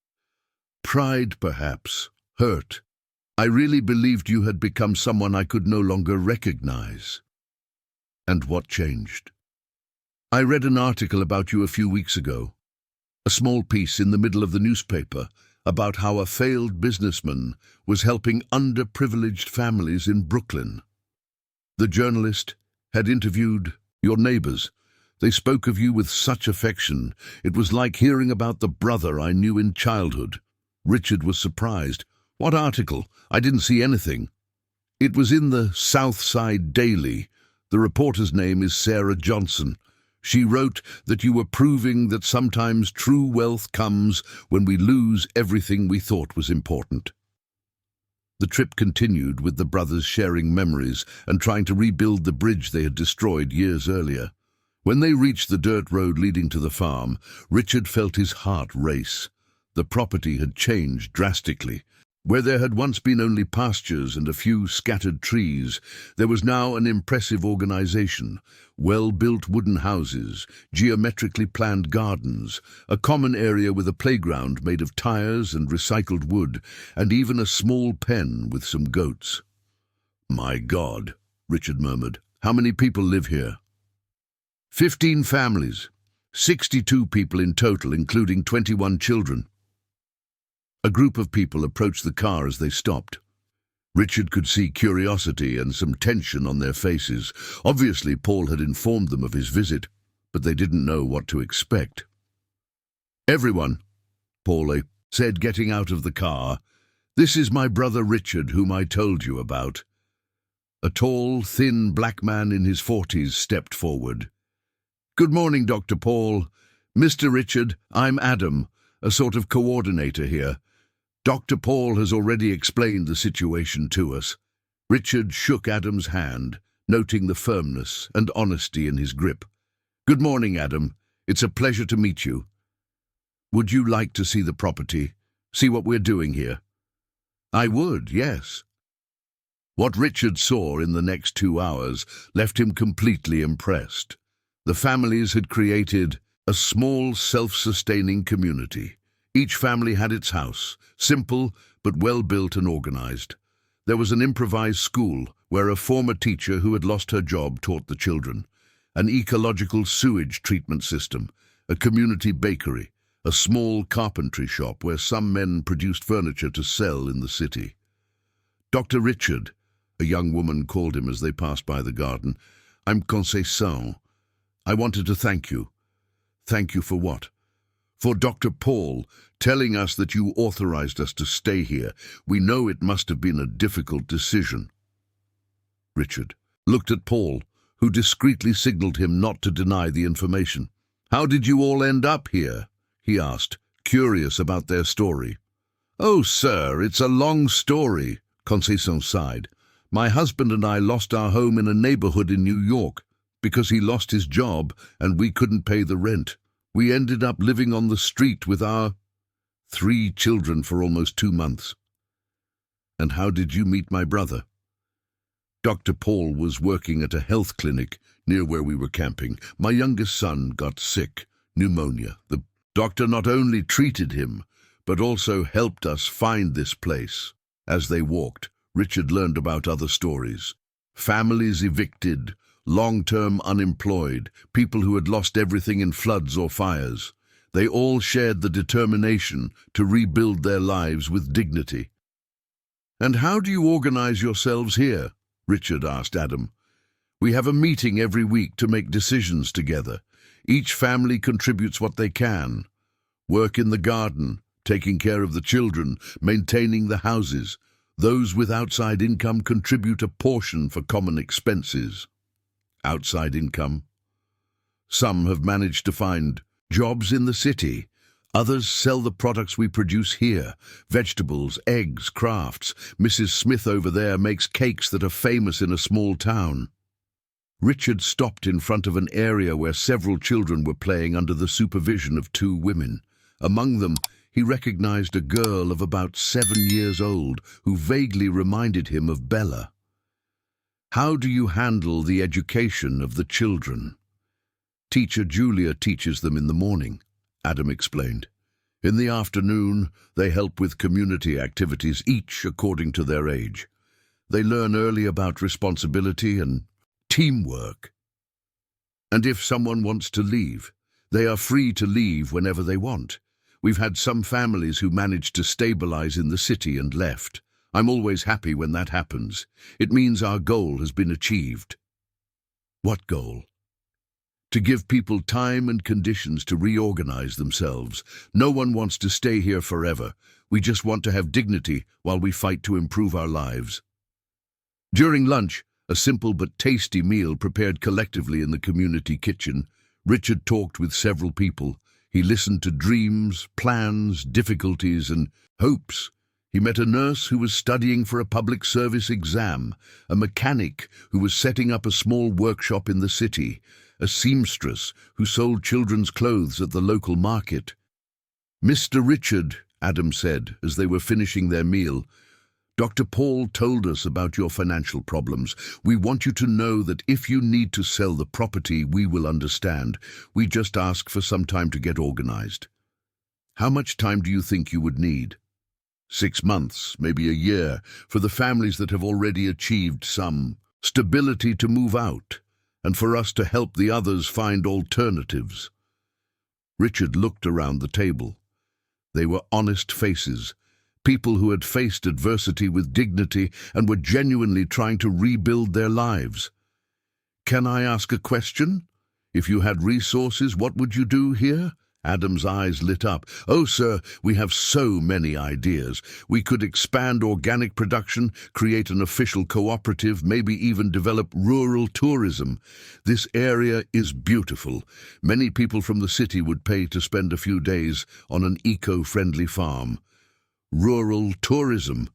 "Pride, perhaps. Hurt. I really believed you had become someone I could no longer recognize." "And what changed?" "I read an article about you a few weeks ago. A small piece in the middle of the newspaper about how a failed businessman was helping underprivileged families in Brooklyn. The journalist had interviewed your neighbors. They spoke of you with such affection. It was like hearing about the brother I knew in childhood." Richard was surprised. "What article? I didn't see anything." "It was in the South Side Daily. The reporter's name is Sarah Johnson. She wrote that you were proving that sometimes true wealth comes when we lose everything we thought was important." The trip continued with the brothers sharing memories and trying to rebuild the bridge they had destroyed years earlier. When they reached the dirt road leading to the farm, Richard felt his heart race. The property had changed drastically. Where there had once been only pastures and a few scattered trees, there was now an impressive organization: well-built wooden houses, geometrically planned gardens, a common area with a playground made of tires and recycled wood, and even a small pen with some goats. "My God," Richard murmured, "how many people live here?" 15 families, 62 people in total, including 21 children. A group of people approached the car as they stopped. Richard could see curiosity and some tension on their faces. Obviously, Paul had informed them of his visit, but they didn't know what to expect. "Everyone," Paul said, getting out of the car, "this is my brother Richard, whom I told you about." A tall, thin black man in his 40s stepped forward. "Good morning, Dr. Paul. Mr. Richard, I'm Adam, a sort of coordinator here. Dr. Paul has already explained the situation to us." Richard shook Adam's hand, noting the firmness and honesty in his grip. "Good morning, Adam. It's a pleasure to meet you. Would you like to see the property? See what we're doing here?" "I would, yes." What Richard saw in the next 2 hours left him completely impressed. The families had created a small, self-sustaining community. Each family had its house, simple but well-built and organized. There was an improvised school where a former teacher who had lost her job taught the children, an ecological sewage treatment system, a community bakery, a small carpentry shop where some men produced furniture to sell in the city. "Dr. Richard," a young woman called him as they passed by the garden, "I'm Conceição. I wanted to thank you." "Thank you for what?" "For Dr. Paul telling us that you authorized us to stay here. We know it must have been a difficult decision." Richard looked at Paul, who discreetly signaled him not to deny the information. "How did you all end up here?" he asked, curious about their story. "Oh, sir, it's a long story," Conceição sighed. "My husband and I lost our home in a neighborhood in New York because he lost his job and we couldn't pay the rent. We ended up living on the street with our 3 children for almost 2 months." "And how did you meet my brother?" "Dr. Paul was working at a health clinic near where we were camping. My youngest son got sick, pneumonia. The doctor not only treated him, but also helped us find this place." As they walked, Richard learned about other stories. Families evicted, long-term unemployed, people who had lost everything in floods or fires. They all shared the determination to rebuild their lives with dignity. "And how do you organize yourselves here?" Richard asked Adam. "We have a meeting every week to make decisions together. Each family contributes what they can. Work in the garden, taking care of the children, maintaining the houses. Those with outside income contribute a portion for common expenses." Outside income? Some have managed to find jobs in the city. Others sell the products we produce here: vegetables, eggs, crafts. Mrs. Smith over there makes cakes that are famous in a small town. Richard stopped in front of an area where several children were playing under the supervision of two women. Among them, he recognized a girl of about 7 years old who vaguely reminded him of Bella. "How do you handle the education of the children?" "Teacher Julia teaches them in the morning," Adam explained. "In the afternoon, they help with community activities, each according to their age. They learn early about responsibility and teamwork. And if someone wants to leave, they are free to leave whenever they want. We've had some families who managed to stabilize in the city and left. I'm always happy when that happens. It means our goal has been achieved." "What goal?" "To give people time and conditions to reorganize themselves. No one wants to stay here forever. We just want to have dignity while we fight to improve our lives." During lunch, a simple but tasty meal prepared collectively in the community kitchen, Richard talked with several people. He listened to dreams, plans, difficulties, and hopes. He met a nurse who was studying for a public service exam, a mechanic who was setting up a small workshop in the city, a seamstress who sold children's clothes at the local market. "Mr. Richard," Adam said as they were finishing their meal, "Dr. Paul told us about your financial problems. We want you to know that if you need to sell the property, we will understand. We just ask for some time to get organized." "How much time do you think you would need?" 6 months, maybe a year, for the families that have already achieved some stability to move out, and for us to help the others find alternatives." Richard looked around the table. They were honest faces, people who had faced adversity with dignity and were genuinely trying to rebuild their lives. "Can I ask a question? If you had resources, what would you do here?" Adam's eyes lit up. "Oh, sir, we have so many ideas. We could expand organic production, create an official cooperative, maybe even develop rural tourism. This area is beautiful. Many people from the city would pay to spend a few days on an eco-friendly farm." "Rural tourism?"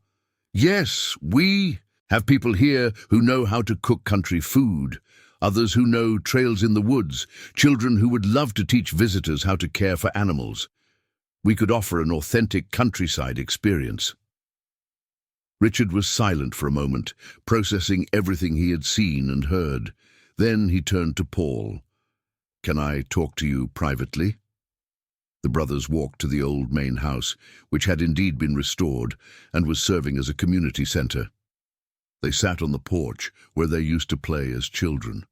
"Yes, we have people here who know how to cook country food. Others who know trails in the woods, children who would love to teach visitors how to care for animals. We could offer an authentic countryside experience." Richard was silent for a moment, processing everything he had seen and heard. Then he turned to Paul. "Can I talk to you privately?" The brothers walked to the old main house, which had indeed been restored and was serving as a community center. They sat on the porch, where they used to play as children.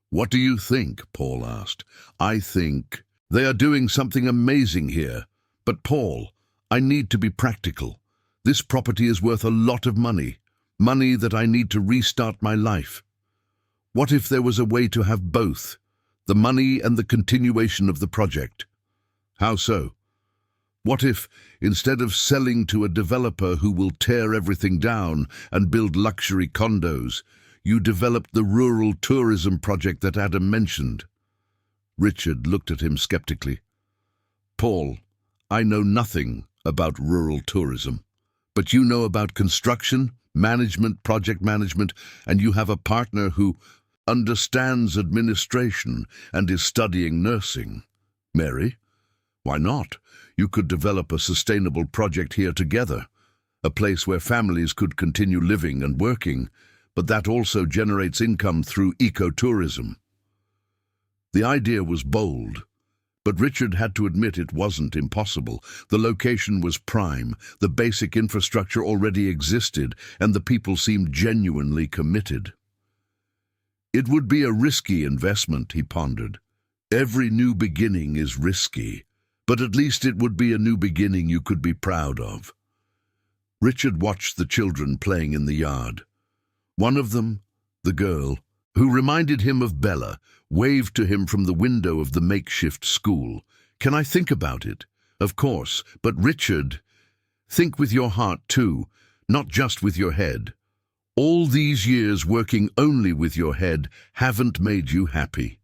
"What do you think?" Paul asked. "I think they are doing something amazing here. But Paul, I need to be practical. This property is worth a lot of money that I need to restart my life. What if there was a way to have both, the money and the continuation of the project?" "How so?" "What if, instead of selling to a developer who will tear everything down and build luxury condos, you developed the rural tourism project that Adam mentioned?" Richard looked at him skeptically. "Paul, I know nothing about rural tourism, but you know about construction, management, project management, and you have a partner who understands administration and is studying nursing. Mary, why not? You could develop a sustainable project here together, a place where families could continue living and working, but that also generates income through ecotourism." The idea was bold, but Richard had to admit it wasn't impossible. The location was prime, the basic infrastructure already existed, and the people seemed genuinely committed. It would be a risky investment, he pondered. Every new beginning is risky, but at least it would be a new beginning you could be proud of. Richard watched the children playing in the yard. One of them, the girl, who reminded him of Bella, waved to him from the window of the makeshift school. "Can I think about it?" "Of course, but Richard, think with your heart too, not just with your head. All these years working only with your head haven't made you happy."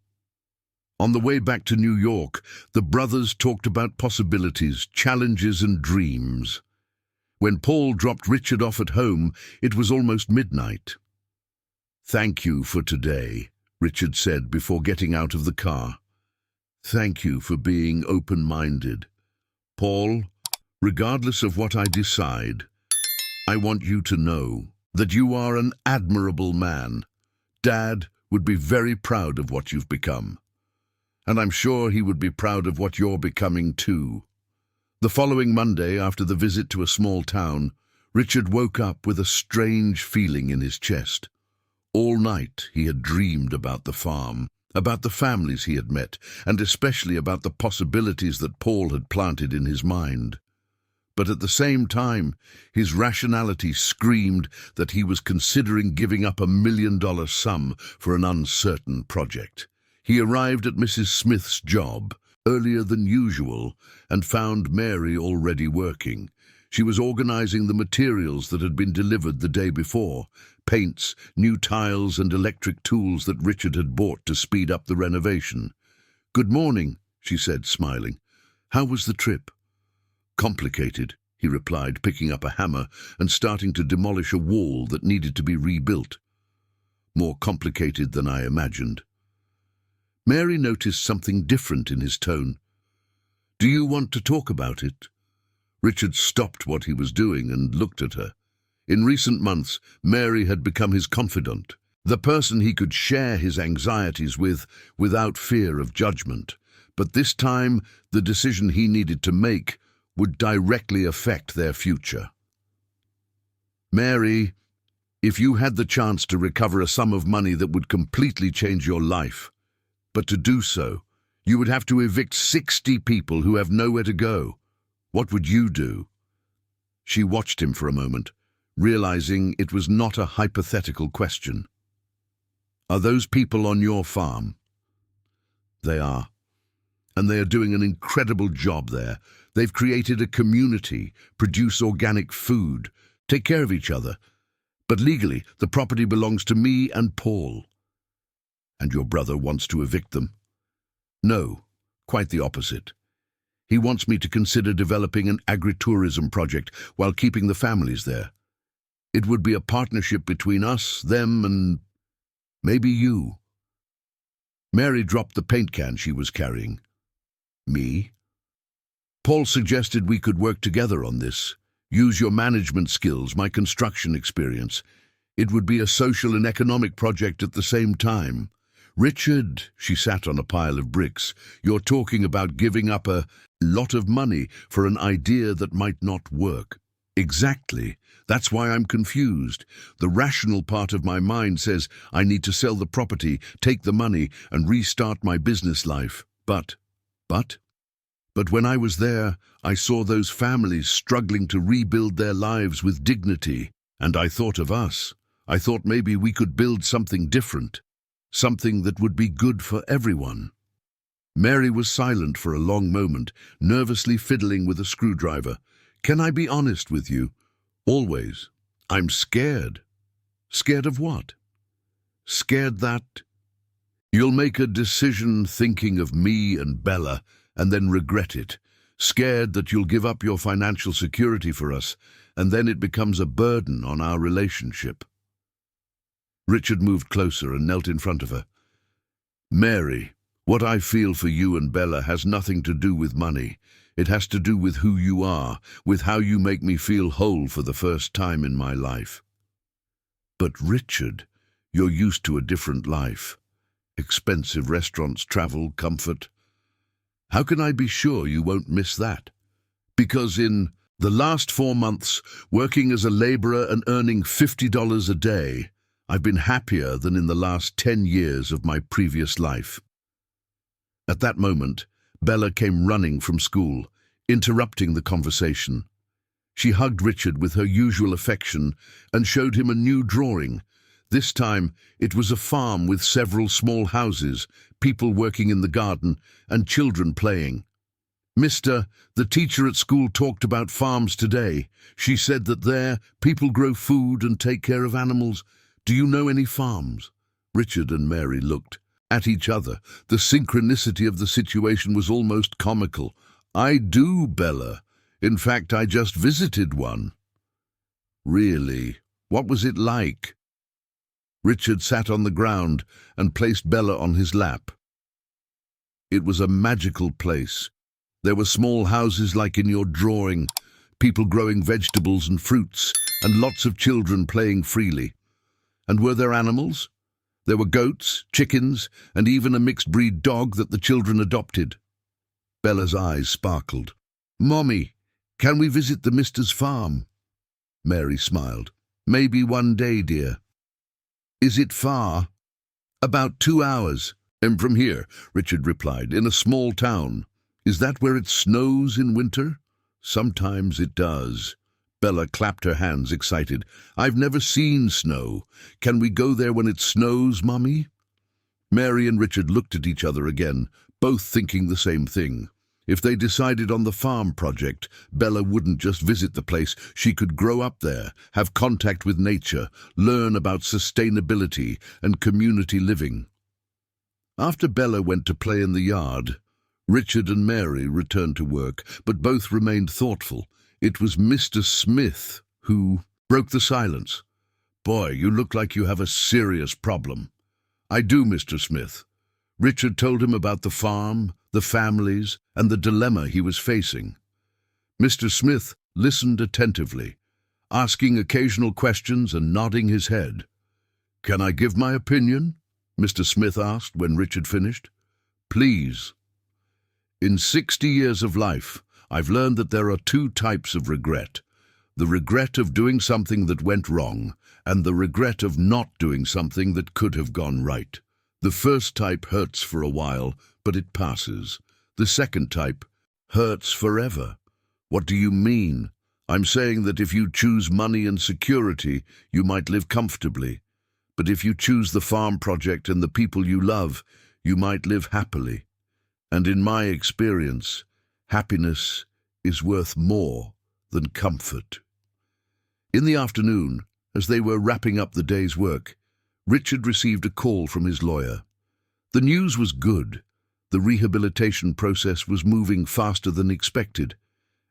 On the way back to New York, the brothers talked about possibilities, challenges, and dreams. When Paul dropped Richard off at home, it was almost midnight. "Thank you for today," Richard said before getting out of the car. "Thank you for being open-minded. Paul, regardless of what I decide, I want you to know that you are an admirable man. Dad would be very proud of what you've become. And I'm sure he would be proud of what you're becoming too." The following Monday, after the visit to a small town, Richard woke up with a strange feeling in his chest. All night he had dreamed about the farm, about the families he had met, and especially about the possibilities that Paul had planted in his mind. But at the same time, his rationality screamed that he was considering giving up $1 million sum for an uncertain project. He arrived at Mrs. Smith's job earlier than usual and found Mary already working. She was organizing the materials that had been delivered the day before, paints, new tiles and electric tools that Richard had bought to speed up the renovation. "Good morning," she said, smiling. "How was the trip?" "Complicated," he replied, picking up a hammer and starting to demolish a wall that needed to be rebuilt. "More complicated than I imagined." Mary noticed something different in his tone. "Do you want to talk about it?" Richard stopped what he was doing and looked at her. In recent months, Mary had become his confidant, the person he could share his anxieties with without fear of judgment. But this time, the decision he needed to make would directly affect their future. "Mary, if you had the chance to recover a sum of money that would completely change your life, but to do so, you would have to evict 60 people who have nowhere to go. What would you do?" She watched him for a moment, realizing it was not a hypothetical question. "Are those people on your farm?" "They are. And they are doing an incredible job there. They've created a community, produce organic food, take care of each other. But legally, the property belongs to me and Paul." "And your brother wants to evict them?" "No, quite the opposite. He wants me to consider developing an agritourism project while keeping the families there. It would be a partnership between us, them, and maybe you." Mary dropped the paint can she was carrying. "Me?" "Paul suggested we could work together on this. Use your management skills, my construction experience. It would be a social and economic project at the same time." "Richard," she sat on a pile of bricks, "you're talking about giving up a lot of money for an idea that might not work." "Exactly. That's why I'm confused. The rational part of my mind says I need to sell the property, take the money, and restart my business life. But when I was there, I saw those families struggling to rebuild their lives with dignity, and I thought of us. I thought maybe we could build something different. Something that would be good for everyone." Mary was silent for a long moment, nervously fiddling with a screwdriver. "Can I be honest with you? Always. I'm scared." "Scared of what?" "Scared that you'll make a decision thinking of me and Bella and then regret it. Scared that you'll give up your financial security for us and then it becomes a burden on our relationship." Richard moved closer and knelt in front of her. "Mary, what I feel for you and Bella has nothing to do with money. It has to do with who you are, with how you make me feel whole for the first time in my life." "But Richard, you're used to a different life. Expensive restaurants, travel, comfort. How can I be sure you won't miss that?" "Because in the last 4 months, working as a laborer and earning $50 a day, I've been happier than in the last 10 years of my previous life." At that moment, Bella came running from school, interrupting the conversation. She hugged Richard with her usual affection and showed him a new drawing. This time, it was a farm with several small houses, people working in the garden, and children playing. "Mister, the teacher at school talked about farms today. She said that there, people grow food and take care of animals. Do you know any farms?" Richard and Mary looked at each other. The synchronicity of the situation was almost comical. "I do, Bella. In fact, I just visited one." "Really? What was it like?" Richard sat on the ground and placed Bella on his lap. "It was a magical place. There were small houses like in your drawing, people growing vegetables and fruits, and lots of children playing freely. And were there animals? There were goats, chickens, and even a mixed-breed dog that the children adopted." Bella's eyes sparkled. "Mommy, can we visit the mister's farm?" Mary smiled. "Maybe one day, dear." "Is it far?" "About 2 hours." "And from here," Richard replied, "in a small town. Is that where it snows in winter?" "Sometimes it does." Bella clapped her hands, excited. "I've never seen snow. Can we go there when it snows, Mummy?" Mary and Richard looked at each other again, both thinking the same thing. If they decided on the farm project, Bella wouldn't just visit the place. She could grow up there, have contact with nature, learn about sustainability and community living. After Bella went to play in the yard, Richard and Mary returned to work, but both remained thoughtful. It was Mr. Smith who broke the silence. "Boy, you look like you have a serious problem." "I do, Mr. Smith." Richard told him about the farm, the families, and the dilemma he was facing. Mr. Smith listened attentively, asking occasional questions and nodding his head. "Can I give my opinion?" Mr. Smith asked when Richard finished. "Please." "In 60 years of life, I've learned that there are 2 types of regret. The regret of doing something that went wrong, and the regret of not doing something that could have gone right. The first type hurts for a while, but it passes. The second type hurts forever." "What do you mean?" "I'm saying that if you choose money and security, you might live comfortably. But if you choose the farm project and the people you love, you might live happily. And in my experience, happiness is worth more than comfort." In the afternoon, as they were wrapping up the day's work, Richard received a call from his lawyer. The news was good. The rehabilitation process was moving faster than expected,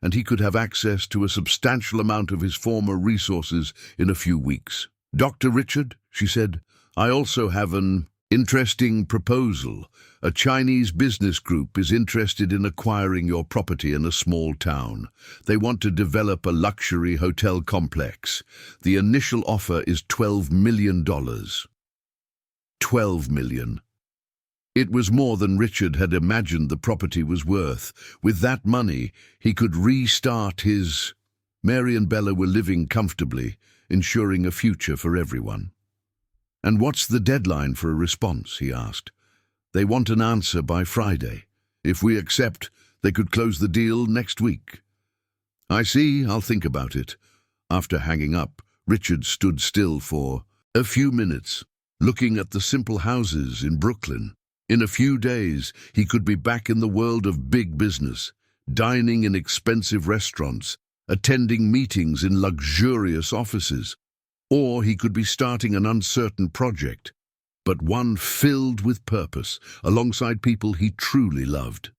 and he could have access to a substantial amount of his former resources in a few weeks. "Dr. Richard," she said, "I also have an interesting proposal. A Chinese business group is interested in acquiring your property in a small town. They want to develop a luxury hotel complex. The initial offer is $12 million. $12 million. It was more than Richard had imagined the property was worth. With that money, he could restart his... Mary and Bella were living comfortably, ensuring a future for everyone. "And what's the deadline for a response?" he asked. "They want an answer by Friday. If we accept, they could close the deal next week." "I see, I'll think about it." After hanging up, Richard stood still for a few minutes, looking at the simple houses in Brooklyn. In a few days, he could be back in the world of big business, dining in expensive restaurants, attending meetings in luxurious offices. Or he could be starting an uncertain project, but one filled with purpose, alongside people he truly loved.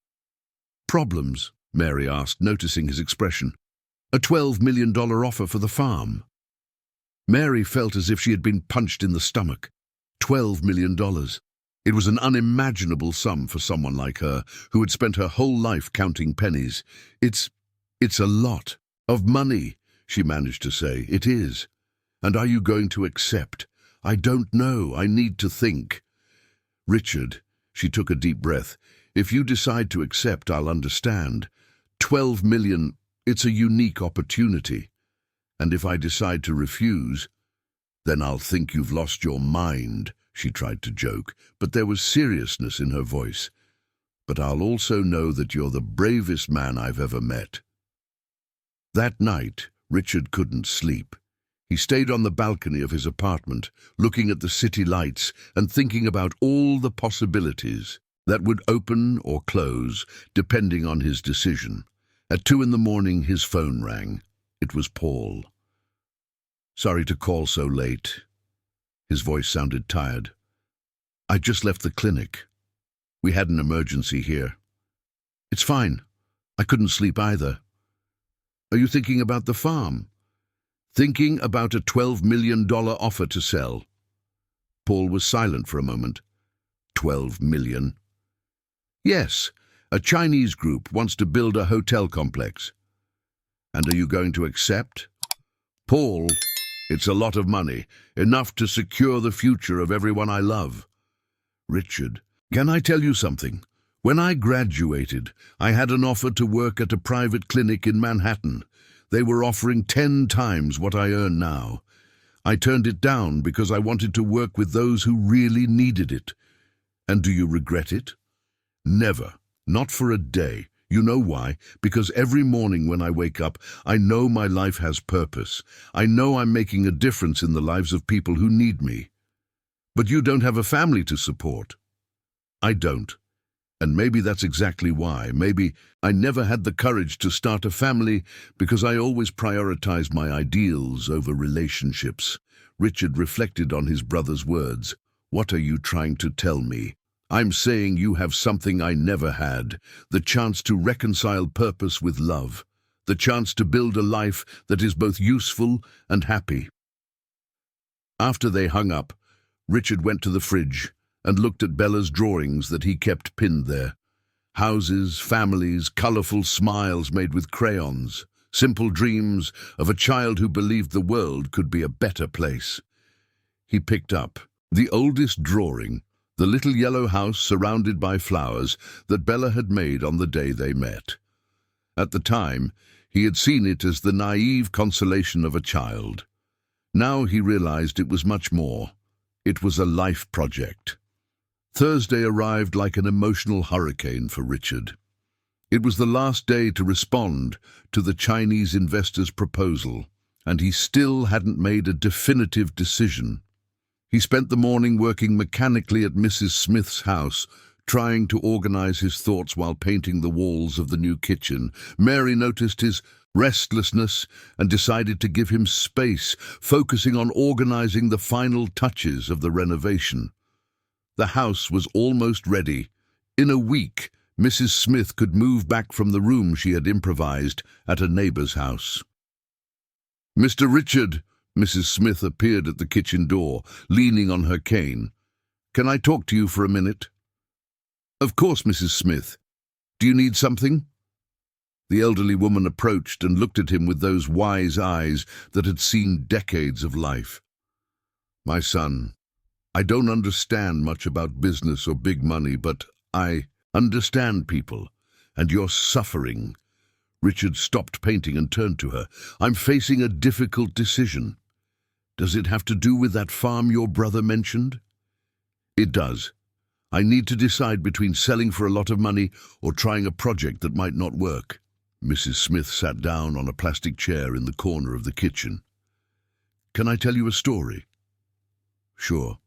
"Problems?" Mary asked, noticing his expression. "A $12 million offer for the farm." Mary felt as if she had been punched in the stomach. $12 million. It was an unimaginable sum for someone like her, who had spent her whole life counting pennies. It's a lot of money," she managed to say. "It is. And are you going to accept?" "I don't know. I need to think." "Richard," she took a deep breath, "if you decide to accept, I'll understand. 12 million, it's a unique opportunity. And if I decide to refuse, Then I'll think you've lost your mind, she tried to joke, but there was seriousness in her voice. But I'll also know that you're the bravest man I've ever met. That night, Richard couldn't sleep. He stayed on the balcony of his apartment, looking at the city lights and thinking about all the possibilities that would open or close, depending on his decision. At 2 in the morning, his phone rang. It was Paul. "Sorry to call so late." His voice sounded tired. "I just left the clinic. We had an emergency here." "It's fine. I couldn't sleep either." "Are you thinking about the farm?" "Thinking about a $12 million offer to sell." Paul was silent for a moment. $12 million? "Yes, a Chinese group wants to build a hotel complex." "And are you going to accept?" "Paul, it's a lot of money, enough to secure the future of everyone I love." "Richard, can I tell you something? When I graduated, I had an offer to work at a private clinic in Manhattan. They were offering 10 times what I earn now. I turned it down because I wanted to work with those who really needed it. And do you regret it?" "Never. Not for a day. You know why? Because every morning when I wake up, I know my life has purpose. I know I'm making a difference in the lives of people who need me." "But you don't have a family to support." "I don't. And maybe that's exactly why. Maybe I never had the courage to start a family because I always prioritized my ideals over relationships." Richard reflected on his brother's words. "What are you trying to tell me?" "I'm saying you have something I never had, the chance to reconcile purpose with love, the chance to build a life that is both useful and happy." After they hung up, Richard went to the fridge and looked at Bella's drawings that he kept pinned there. Houses, families, colorful smiles made with crayons, simple dreams of a child who believed the world could be a better place. He picked up the oldest drawing, the little yellow house surrounded by flowers that Bella had made on the day they met. At the time, he had seen it as the naive consolation of a child. Now he realized it was much more. It was a life project. Thursday arrived like an emotional hurricane for Richard. It was the last day to respond to the Chinese investor's proposal, and he still hadn't made a definitive decision. He spent the morning working mechanically at Mrs. Smith's house, trying to organize his thoughts while painting the walls of the new kitchen. Mary noticed his restlessness and decided to give him space, focusing on organizing the final touches of the renovation. The house was almost ready. In a week, Mrs. Smith could move back from the room she had improvised at a neighbor's house. "Mr. Richard," Mrs. Smith appeared at the kitchen door, leaning on her cane. "Can I talk to you for a minute?" "Of course, Mrs. Smith. Do you need something?" The elderly woman approached and looked at him with those wise eyes that had seen decades of life. "My son, I don't understand much about business or big money, but I understand people, and you're suffering." Richard stopped painting and turned to her. "I'm facing a difficult decision." "Does it have to do with that farm your brother mentioned?" "It does. I need to decide between selling for a lot of money or trying a project that might not work." Mrs. Smith sat down on a plastic chair in the corner of the kitchen. "Can I tell you a story?" "Sure."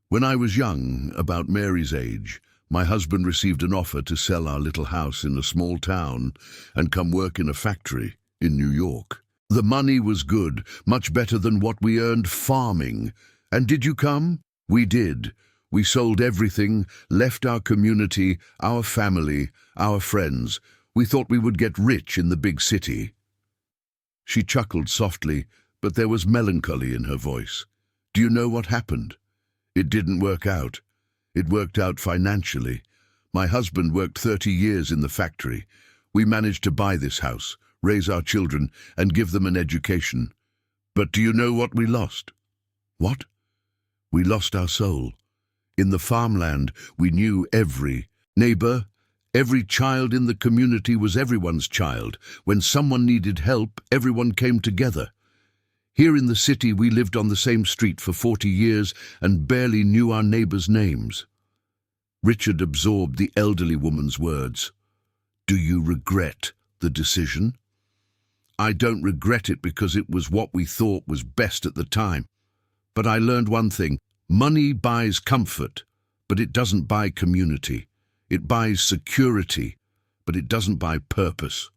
"When I was young, about Mary's age, my husband received an offer to sell our little house in a small town and come work in a factory in New York. The money was good, much better than what we earned farming. And did you come? We did. We sold everything, left our community, our family, our friends. We thought we would get rich in the big city." She chuckled softly, but there was melancholy in her voice. "Do you know what happened? It didn't work out. It worked out financially. My husband worked 30 years in the factory. We managed to buy this house, raise our children, and give them an education. But do you know what we lost?" "What?" "We lost our soul. In the farmland, we knew every neighbor. Every child in the community was everyone's child. When someone needed help, everyone came together." Here in the city we lived on the same street for 40 years and barely knew our neighbors' names. Richard absorbed the elderly woman's words. Do you regret the decision? I don't regret it because it was what we thought was best at the time. But I learned one thing. Money buys comfort, but it doesn't buy community. It buys security, but it doesn't buy purpose.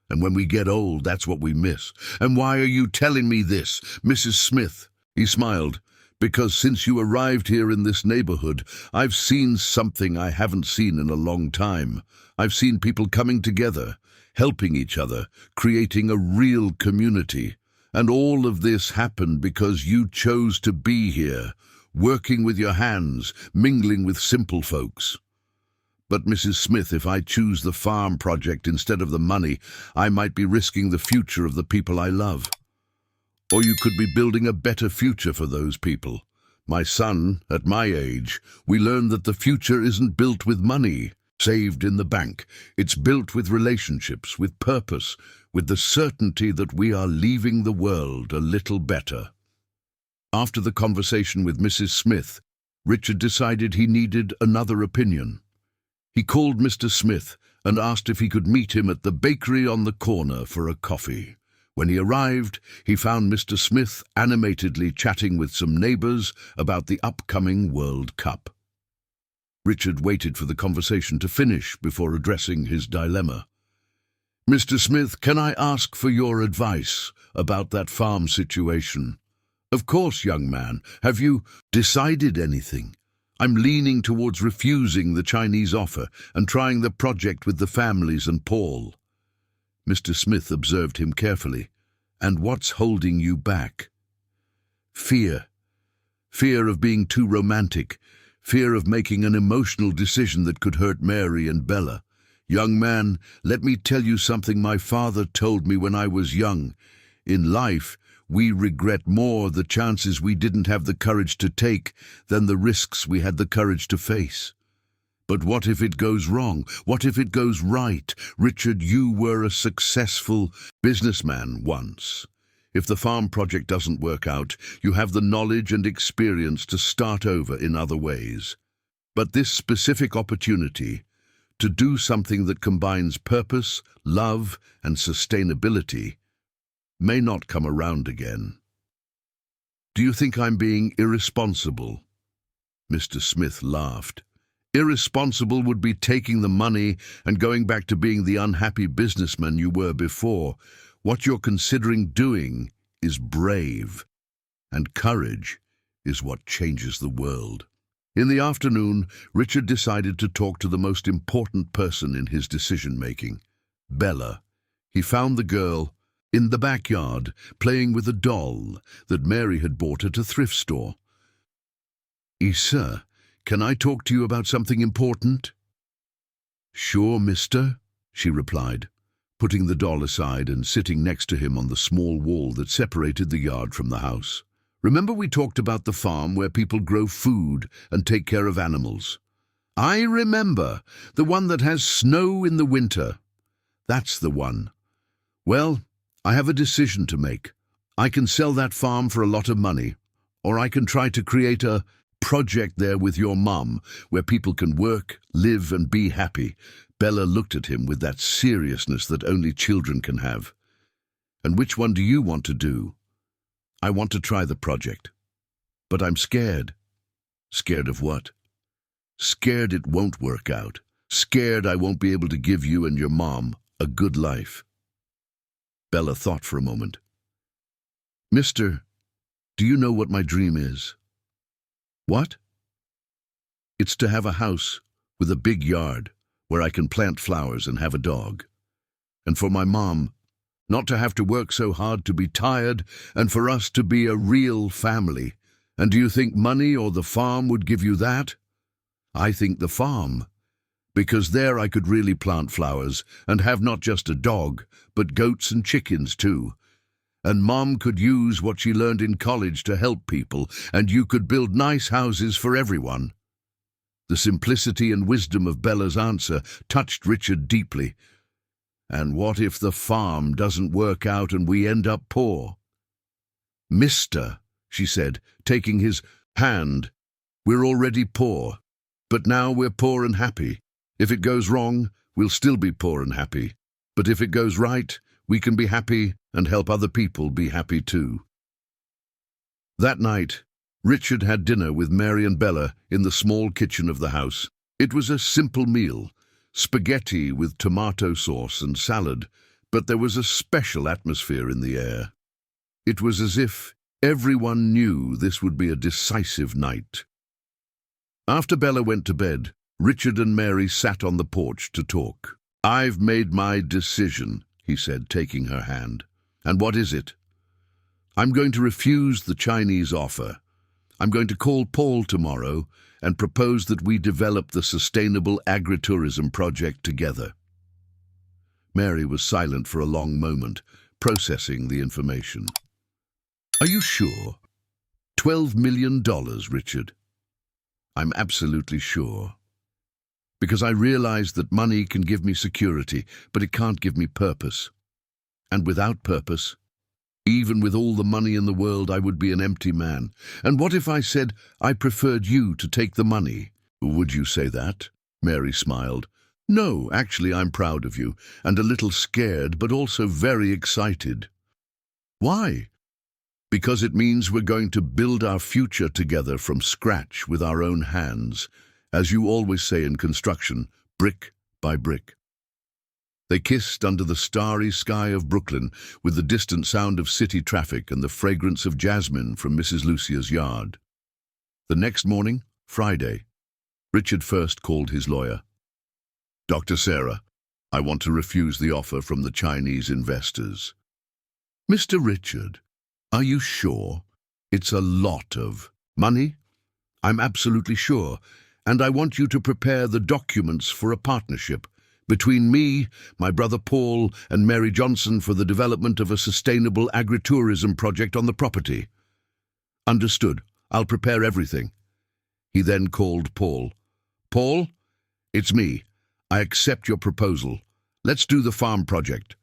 And when we get old, that's what we miss. And why are you telling me this, Mrs. Smith? He smiled. Because since you arrived here in this neighborhood, I've seen something I haven't seen in a long time. I've seen people coming together, helping each other, creating a real community. And all of this happened because you chose to be here, working with your hands, mingling with simple folks. But Mrs. Smith, if I choose the farm project instead of the money, I might be risking the future of the people I love. Or you could be building a better future for those people. My son, at my age, we learned that the future isn't built with money, saved in the bank. It's built with relationships, with purpose, with the certainty that we are leaving the world a little better. After the conversation with Mrs. Smith, Richard decided he needed another opinion. He called Mr. Smith and asked if he could meet him at the bakery on the corner for a coffee. When he arrived, he found Mr. Smith animatedly chatting with some neighbors about the upcoming World Cup. Richard waited for the conversation to finish before addressing his dilemma. Mr. Smith, can I ask for your advice about that farm situation? Of course, young man. Have you decided anything? I'm leaning towards refusing the Chinese offer and trying the project with the families and Paul. Mr. Smith observed him carefully. And what's holding you back? Fear. Fear of being too romantic. Fear of making an emotional decision that could hurt Mary and Bella. Young man, let me tell you something my father told me when I was young. In life, we regret more the chances we didn't have the courage to take than the risks we had the courage to face. But what if it goes wrong? What if it goes right? Richard, you were a successful businessman once. If the farm project doesn't work out, you have the knowledge and experience to start over in other ways. But this specific opportunity to do something that combines purpose, love, and sustainability may not come around again. Do you think I'm being irresponsible? Mr. Smith laughed. Irresponsible would be taking the money and going back to being the unhappy businessman you were before. What you're considering doing is brave, and courage is what changes the world. In the afternoon, Richard decided to talk to the most important person in his decision-making, Bella. He found the girl in the backyard, playing with a doll that Mary had bought at a thrift store. Sir, can I talk to you about something important? Sure, mister, she replied, putting the doll aside and sitting next to him on the small wall that separated the yard from the house. Remember we talked about the farm where people grow food and take care of animals? I remember, the one that has snow in the winter. That's the one. Well, I have a decision to make. I can sell that farm for a lot of money, or I can try to create a project there with your mum, where people can work, live, and be happy. Bella looked at him with that seriousness that only children can have. And which one do you want to do? I want to try the project. But I'm scared. Scared of what? Scared it won't work out. Scared I won't be able to give you and your mom a good life. Bella thought for a moment. Mister, do you know what my dream is? What? It's to have a house with a big yard where I can plant flowers and have a dog. And for my mom, not to have to work so hard to be tired, and for us to be a real family. And do you think money or the farm would give you that? I think the farm. Because there I could really plant flowers and have not just a dog, but goats and chickens too. And Mom could use what she learned in college to help people, and you could build nice houses for everyone. The simplicity and wisdom of Bella's answer touched Richard deeply. And what if the farm doesn't work out and we end up poor? "Mister," she said, taking his hand, "we're already poor, but now we're poor and happy. If it goes wrong, we'll still be poor and happy. But if it goes right, we can be happy and help other people be happy too." That night, Richard had dinner with Mary and Bella in the small kitchen of the house. It was a simple meal, spaghetti with tomato sauce and salad, but there was a special atmosphere in the air. It was as if everyone knew this would be a decisive night. After Bella went to bed, Richard and Mary sat on the porch to talk. "I've made my decision," he said, taking her hand. "And what is it?" "I'm going to refuse the Chinese offer. I'm going to call Paul tomorrow and propose that we develop the sustainable agritourism project together." Mary was silent for a long moment, processing the information. "Are you sure? $12 million, Richard?" "I'm absolutely sure. Because I realize that money can give me security, but it can't give me purpose. And without purpose, even with all the money in the world, I would be an empty man. And what if I said I preferred you to take the money?" "Would you say that?" Mary smiled. "No, actually, I'm proud of you, and a little scared, but also very excited." "Why?" "Because it means we're going to build our future together from scratch with our own hands, as you always say in construction, brick by brick." They kissed under the starry sky of Brooklyn, with the distant sound of city traffic and the fragrance of jasmine from Mrs. Lucia's yard. The next morning, Friday, Richard first called his lawyer. "Dr. Sarah, I want to refuse the offer from the Chinese investors." "Mr. Richard, are you sure? It's a lot of money." "I'm absolutely sure, and I want you to prepare the documents for a partnership between me, my brother Paul, and Mary Johnson for the development of a sustainable agritourism project on the property." "Understood. I'll prepare everything." He then called Paul. "Paul, it's me. I accept your proposal. Let's do the farm project."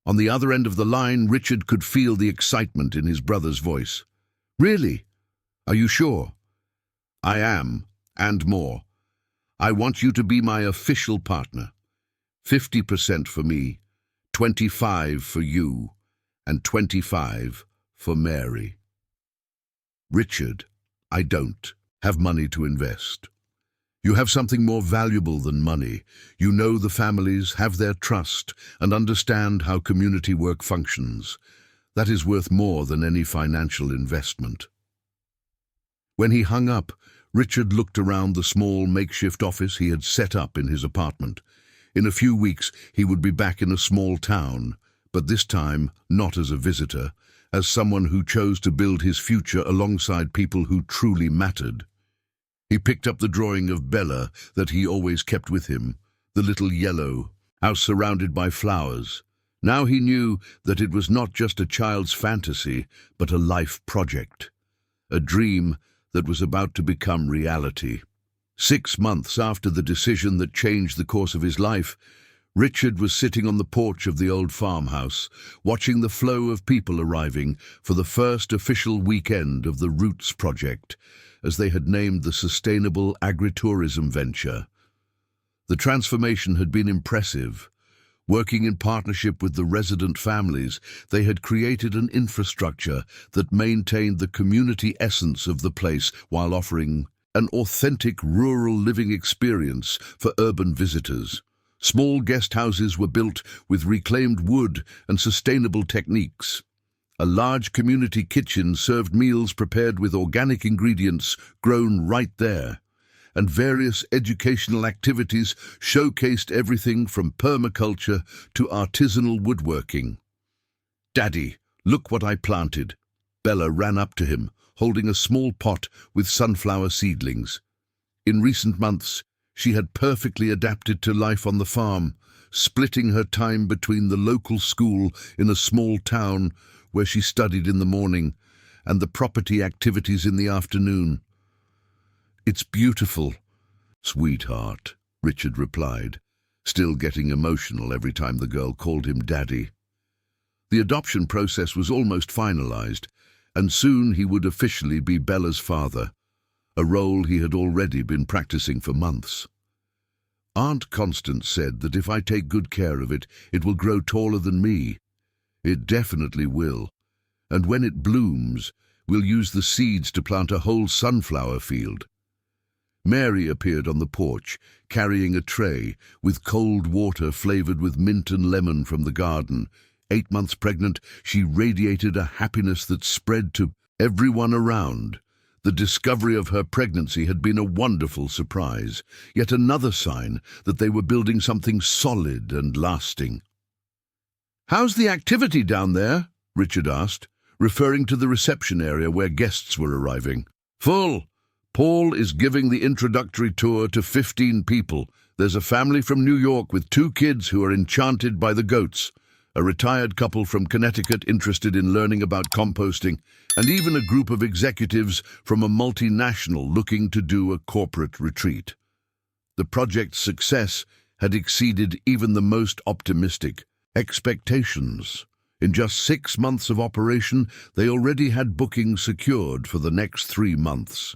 On the other end of the line, Richard could feel the excitement in his brother's voice. "Really? Are you sure?" "I am, and more. I want you to be my official partner. 50% for me, 25% for you, and 25% for Mary." "Richard, I don't have money to invest. You have something more valuable than money. You know the families, have their trust, and understand how community work functions. That is worth more than any financial investment." When he hung up, Richard looked around the small makeshift office he had set up in his apartment. In a few weeks, he would be back in a small town, but this time not as a visitor, as someone who chose to build his future alongside people who truly mattered. He picked up the drawing of Bella that he always kept with him, the little yellow house surrounded by flowers. Now he knew that it was not just a child's fantasy, but a life project, a dream that was about to become reality. 6 months after the decision that changed the course of his life, Richard was sitting on the porch of the old farmhouse, watching the flow of people arriving for the first official weekend of the Roots Project, as they had named the sustainable agritourism venture. The transformation had been impressive. Working in partnership with the resident families, they had created an infrastructure that maintained the community essence of the place while offering an authentic rural living experience for urban visitors. Small guest houses were built with reclaimed wood and sustainable techniques. A large community kitchen served meals prepared with organic ingredients grown right there, and various educational activities showcased everything from permaculture to artisanal woodworking. "Daddy, look what I planted." Bella ran up to him, holding a small pot with sunflower seedlings. In recent months, she had perfectly adapted to life on the farm, splitting her time between the local school in a small town where she studied in the morning and the property activities in the afternoon. "It's beautiful." "Sweetheart," Richard replied, still getting emotional every time the girl called him Daddy. The adoption process was almost finalized, and soon he would officially be Bella's father, a role he had already been practicing for months. Aunt Constance said that if I take good care of it, it will grow taller than me. It definitely will. And when it blooms, we'll use the seeds to plant a whole sunflower field. Mary appeared on the porch, carrying a tray with cold water flavored with mint and lemon from the garden. 8 months pregnant, she radiated a happiness that spread to everyone around. The discovery of her pregnancy had been a wonderful surprise, yet another sign that they were building something solid and lasting. "How's the activity down there?" Richard asked, referring to the reception area where guests were arriving. "Full. Paul is giving the introductory tour to 15 people. There's a family from New York with 2 kids who are enchanted by the goats, a retired couple from Connecticut interested in learning about composting, and even a group of executives from a multinational looking to do a corporate retreat." The project's success had exceeded even the most optimistic expectations. In just 6 months of operation, they already had bookings secured for the next 3 months.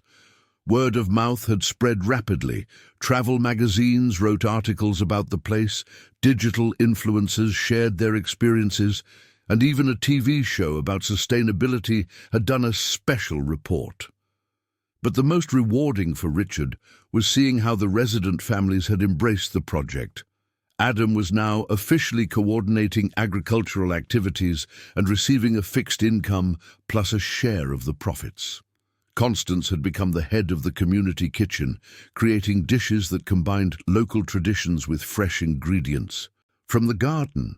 Word of mouth had spread rapidly. Travel magazines wrote articles about the place, digital influencers shared their experiences, and even a TV show about sustainability had done a special report. But the most rewarding for Richard was seeing how the resident families had embraced the project. Adam was now officially coordinating agricultural activities and receiving a fixed income plus a share of the profits. Constance had become the head of the community kitchen, creating dishes that combined local traditions with fresh ingredients. From the garden,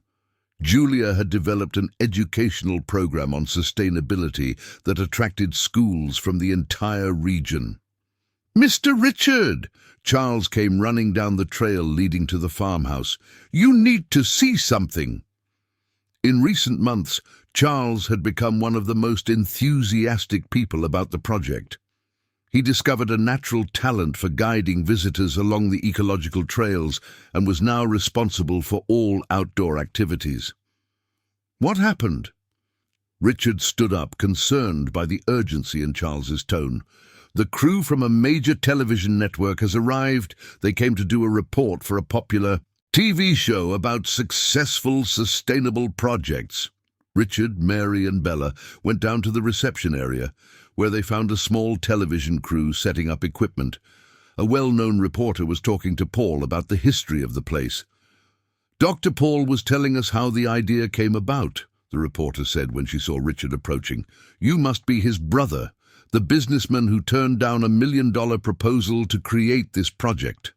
Julia had developed an educational program on sustainability that attracted schools from the entire region. "Mr. Richard!" Charles came running down the trail leading to the farmhouse. "You need to see something." In recent months, Charles had become one of the most enthusiastic people about the project. He discovered a natural talent for guiding visitors along the ecological trails and was now responsible for all outdoor activities. "What happened?" Richard stood up, concerned by the urgency in Charles's tone. "The crew from a major television network has arrived. They came to do a report for a popular TV show about successful, sustainable projects." Richard, Mary, and Bella went down to the reception area, where they found a small television crew setting up equipment. A well-known reporter was talking to Paul about the history of the place. "Dr. Paul was telling us how the idea came about," the reporter said when she saw Richard approaching. "You must be his brother, the businessman who turned down $1 million proposal to create this project."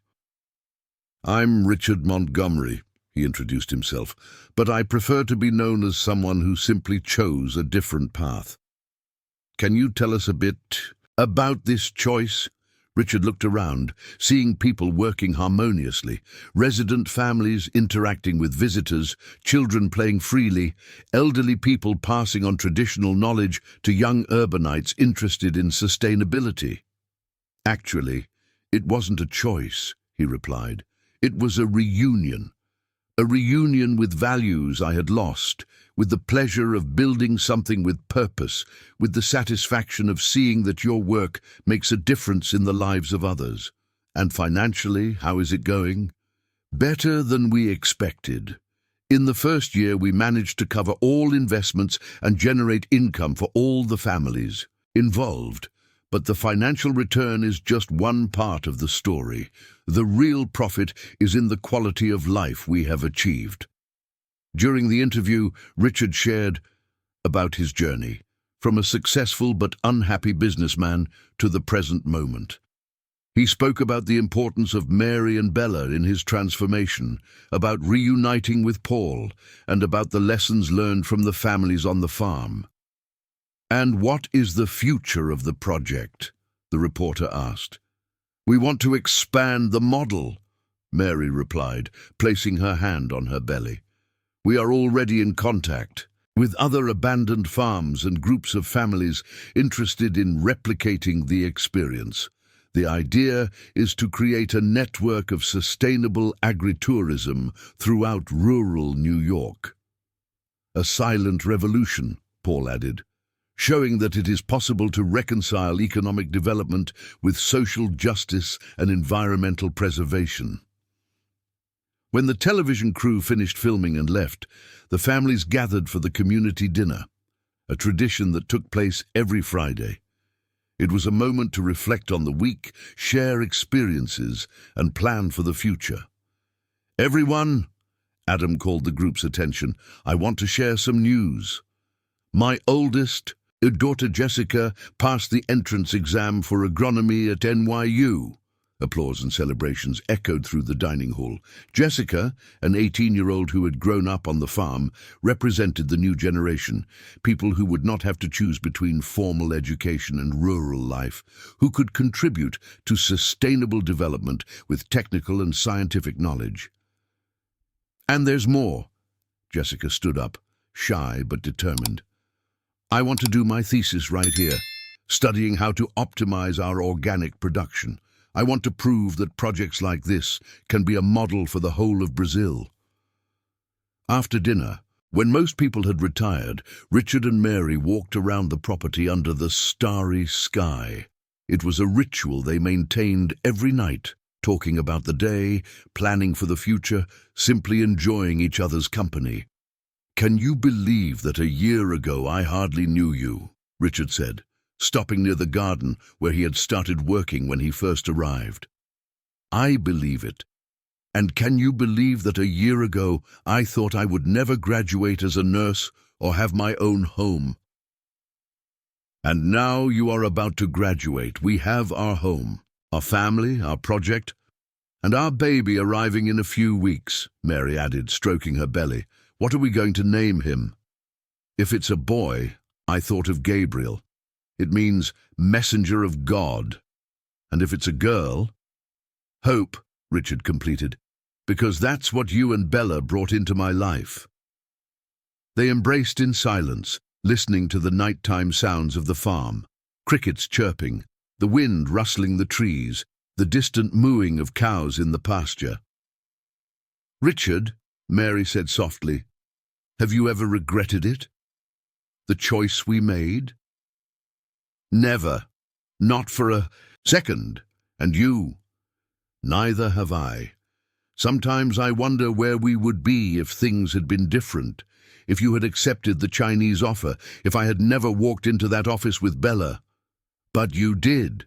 "I'm Richard Montgomery," he introduced himself, "but I prefer to be known as someone who simply chose a different path." "Can you tell us a bit about this choice?" Richard looked around, seeing people working harmoniously, resident families interacting with visitors, children playing freely, elderly people passing on traditional knowledge to young urbanites interested in sustainability. "Actually, it wasn't a choice," he replied. "It was a reunion with values I had lost, with the pleasure of building something with purpose, with the satisfaction of seeing that your work makes a difference in the lives of others. And financially, how is it going?" "Better than we expected. In the first year, we managed to cover all investments and generate income for all the families involved. But the financial return is just one part of the story. The real profit is in the quality of life we have achieved." During the interview, Richard shared about his journey, from a successful but unhappy businessman to the present moment. He spoke about the importance of Mary and Bella in his transformation, about reuniting with Paul, and about the lessons learned from the families on the farm. "And what is the future of the project?" the reporter asked. "We want to expand the model," Mary replied, placing her hand on her belly. "We are already in contact with other abandoned farms and groups of families interested in replicating the experience. The idea is to create a network of sustainable agritourism throughout rural New York." "A silent revolution," Paul added. showing that it is possible to reconcile economic development with social justice and environmental preservation. When the television crew finished filming and left, the families gathered for the community dinner, a tradition that took place every Friday. It was a moment to reflect on the week, share experiences, and plan for the future. "Everyone," Adam called the group's attention, "I want to share some news. My oldest, daughter Jessica, passed the entrance exam for agronomy at NYU. Applause and celebrations echoed through the dining hall. Jessica, an 18-year-old who had grown up on the farm, represented the new generation, people who would not have to choose between formal education and rural life, who could contribute to sustainable development with technical and scientific knowledge. "And there's more." Jessica stood up, shy but determined. "I want to do my thesis right here, studying how to optimize our organic production. I want to prove that projects like this can be a model for the whole of Brazil." After dinner, when most people had retired, Richard and Mary walked around the property under the starry sky. It was a ritual they maintained every night, talking about the day, planning for the future, simply enjoying each other's company. "Can you believe that a year ago I hardly knew you?" Richard said, stopping near the garden where he had started working when he first arrived. "I believe it. And can you believe that a year ago I thought I would never graduate as a nurse or have my own home? And now you are about to graduate. We have our home, our family, our project, and our baby arriving in a few weeks," Mary added, stroking her belly. "What are we going to name him?" "If it's a boy, I thought of Gabriel. It means messenger of God. And if it's a girl, Hope," Richard completed, "because that's what you and Bella brought into my life." They embraced in silence, listening to the nighttime sounds of the farm, crickets chirping, the wind rustling the trees, the distant mooing of cows in the pasture. "Richard," Mary said softly, "have you ever regretted it? The choice we made?" "Never. Not for a second. And you?" "Neither have I. Sometimes I wonder where we would be if things had been different, if you had accepted the Chinese offer, if I had never walked into that office with Bella. But you did,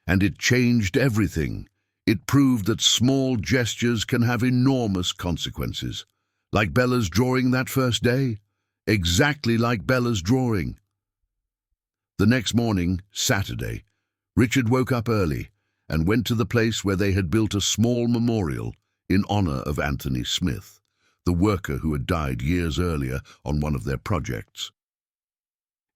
and it changed everything. It proved that small gestures can have enormous consequences. Like Bella's drawing that first day. Exactly like Bella's drawing." The next morning, Saturday, Richard woke up early and went to the place where they had built a small memorial in honor of Anthony Smith, the worker who had died years earlier on one of their projects.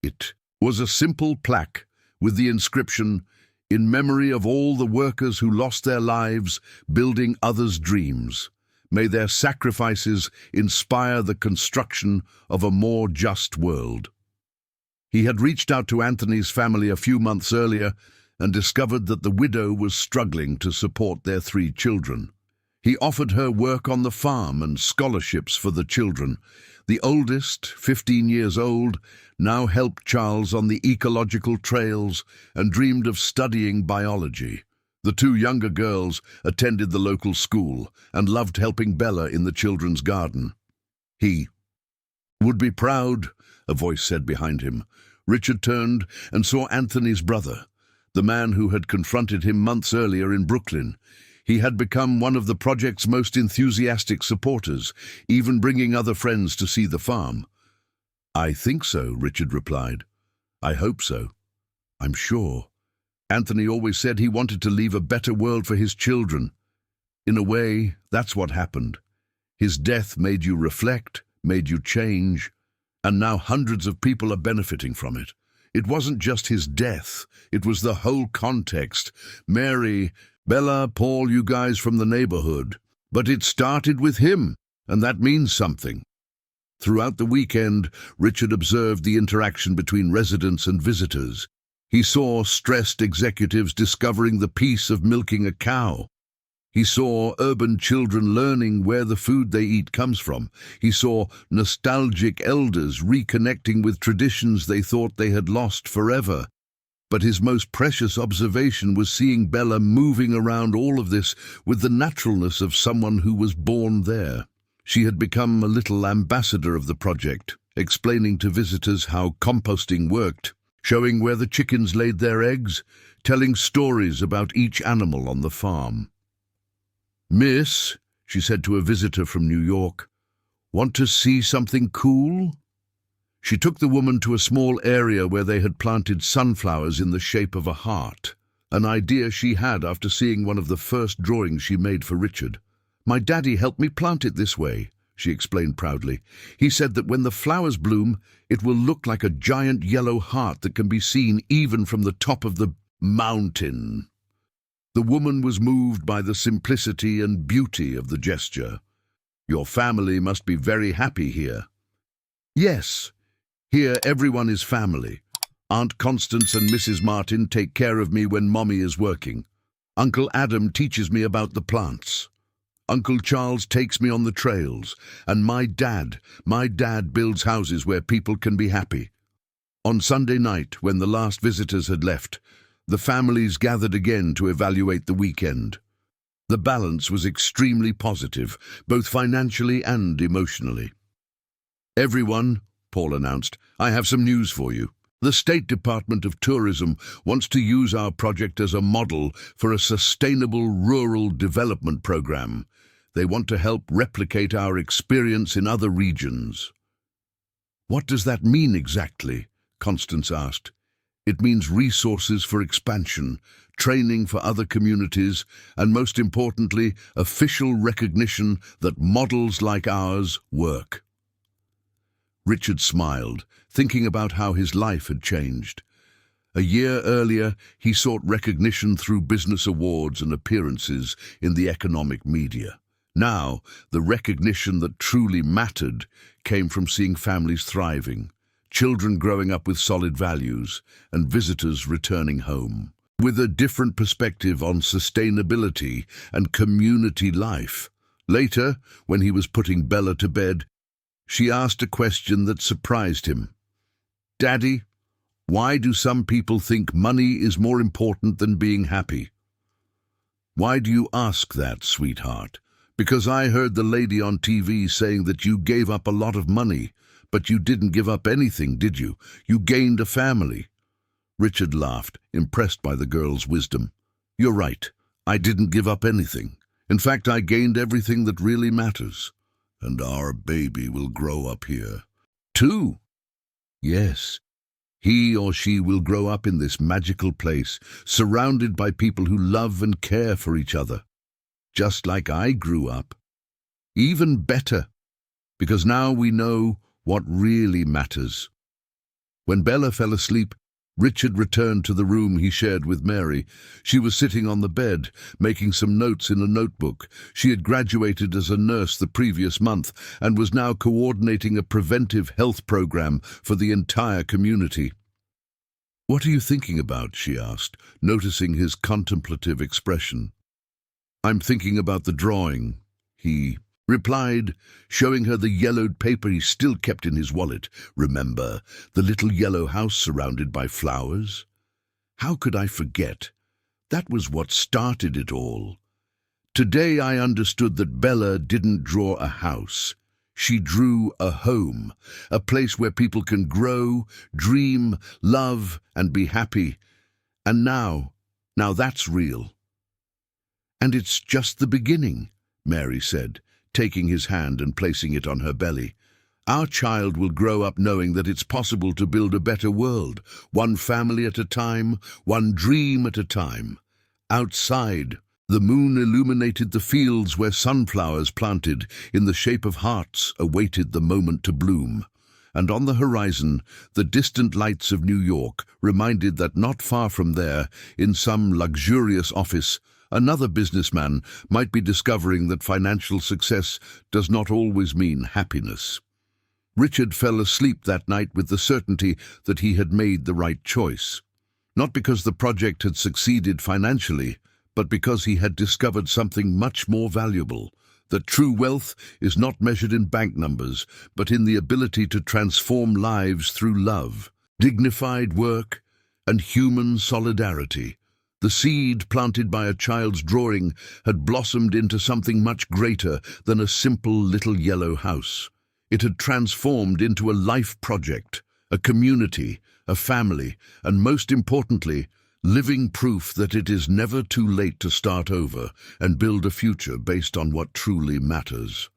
It was a simple plaque with the inscription, "In memory of all the workers who lost their lives building others' dreams. May their sacrifices inspire the construction of a more just world." He had reached out to Anthony's family a few months earlier and discovered that the widow was struggling to support their 3 children. He offered her work on the farm and scholarships for the children. The oldest, 15 years old, now helped Charles on the ecological trails and dreamed of studying biology. The 2 younger girls attended the local school and loved helping Bella in the children's garden. He would be proud, a voice said behind him. Richard turned and saw Anthony's brother, the man who had confronted him months earlier in Brooklyn. He had become one of the project's most enthusiastic supporters, even bringing other friends to see the farm. "I think so," Richard replied. "I hope so. I'm sure. Anthony always said he wanted to leave a better world for his children. In a way, that's what happened. His death made you reflect, made you change, and now hundreds of people are benefiting from it. It wasn't just his death, it was the whole context. Mary, Bella, Paul, you guys from the neighborhood. But it started with him, and that means something." Throughout the weekend, Richard observed the interaction between residents and visitors. He saw stressed executives discovering the peace of milking a cow, He saw urban children learning where the food they eat comes from. He saw nostalgic elders reconnecting with traditions they thought they had lost forever. But his most precious observation was seeing Bella moving around all of this with the naturalness of someone who was born there. She had become a little ambassador of the project, explaining to visitors how composting worked, showing where the chickens laid their eggs, telling stories about each animal on the farm. "Miss," she said to a visitor from New York, "want to see something cool?" She took the woman to a small area where they had planted sunflowers in the shape of a heart, an idea she had after seeing one of the first drawings she made for Richard. "My daddy helped me plant it this way," she explained proudly. "He said that when the flowers bloom, it will look like a giant yellow heart that can be seen even from the top of the mountain." The woman was moved by the simplicity and beauty of the gesture. "Your family must be very happy here." "Yes. Here everyone is family. Aunt Constance and Mrs. Martin take care of me when Mommy is working. Uncle Adam teaches me about the plants. Uncle Charles takes me on the trails. And my dad builds houses where people can be happy." On Sunday night, when the last visitors had left, the families gathered again to evaluate the weekend. The balance was extremely positive, both financially and emotionally. "Everyone," Paul announced, "I have some news for you. The State Department of Tourism wants to use our project as a model for a sustainable rural development program. They want to help replicate our experience in other regions." "What does that mean exactly?" Constance asked. "It means resources for expansion, training for other communities, and most importantly, official recognition that models like ours work." Richard smiled, thinking about how his life had changed. A year earlier, he sought recognition through business awards and appearances in the economic media. Now, the recognition that truly mattered came from seeing families thriving, children growing up with solid values, and visitors returning home with a different perspective on sustainability and community life. Later, when he was putting Bella to bed, she asked a question that surprised him. "Daddy, why do some people think money is more important than being happy?" "Why do you ask that, sweetheart?" "Because I heard the lady on TV saying that you gave up a lot of money, but you didn't give up anything, did you? You gained a family." Richard laughed, impressed by the girl's wisdom. "You're right. I didn't give up anything. In fact, I gained everything that really matters. And our baby will grow up here." "Too?" "Yes. He or she will grow up in this magical place, surrounded by people who love and care for each other. Just like I grew up. Even better, because now we know what really matters." When Bella fell asleep, Richard returned to the room he shared with Mary. She was sitting on the bed, making some notes in a notebook. She had graduated as a nurse the previous month and was now coordinating a preventive health program for the entire community. "What are you thinking about?" she asked, noticing his contemplative expression. "I'm thinking about the drawing," he replied, showing her the yellowed paper he still kept in his wallet. "Remember, the little yellow house surrounded by flowers? How could I forget? That was what started it all. Today I understood that Bella didn't draw a house. She drew a home, a place where people can grow, dream, love, and be happy. And now that's real." "And it's just the beginning," Mary said, taking his hand and placing it on her belly. "Our child will grow up knowing that it's possible to build a better world, one family at a time, one dream at a time." Outside, the moon illuminated the fields where sunflowers planted in the shape of hearts awaited the moment to bloom. And on the horizon, the distant lights of New York reminded that not far from there, in some luxurious office, another businessman might be discovering that financial success does not always mean happiness. Richard fell asleep that night with the certainty that he had made the right choice. Not because the project had succeeded financially, but because he had discovered something much more valuable, that true wealth is not measured in bank numbers, but in the ability to transform lives through love, dignified work, and human solidarity. The seed planted by a child's drawing had blossomed into something much greater than a simple little yellow house. It had transformed into a life project, a community, a family, and most importantly, living proof that it is never too late to start over and build a future based on what truly matters.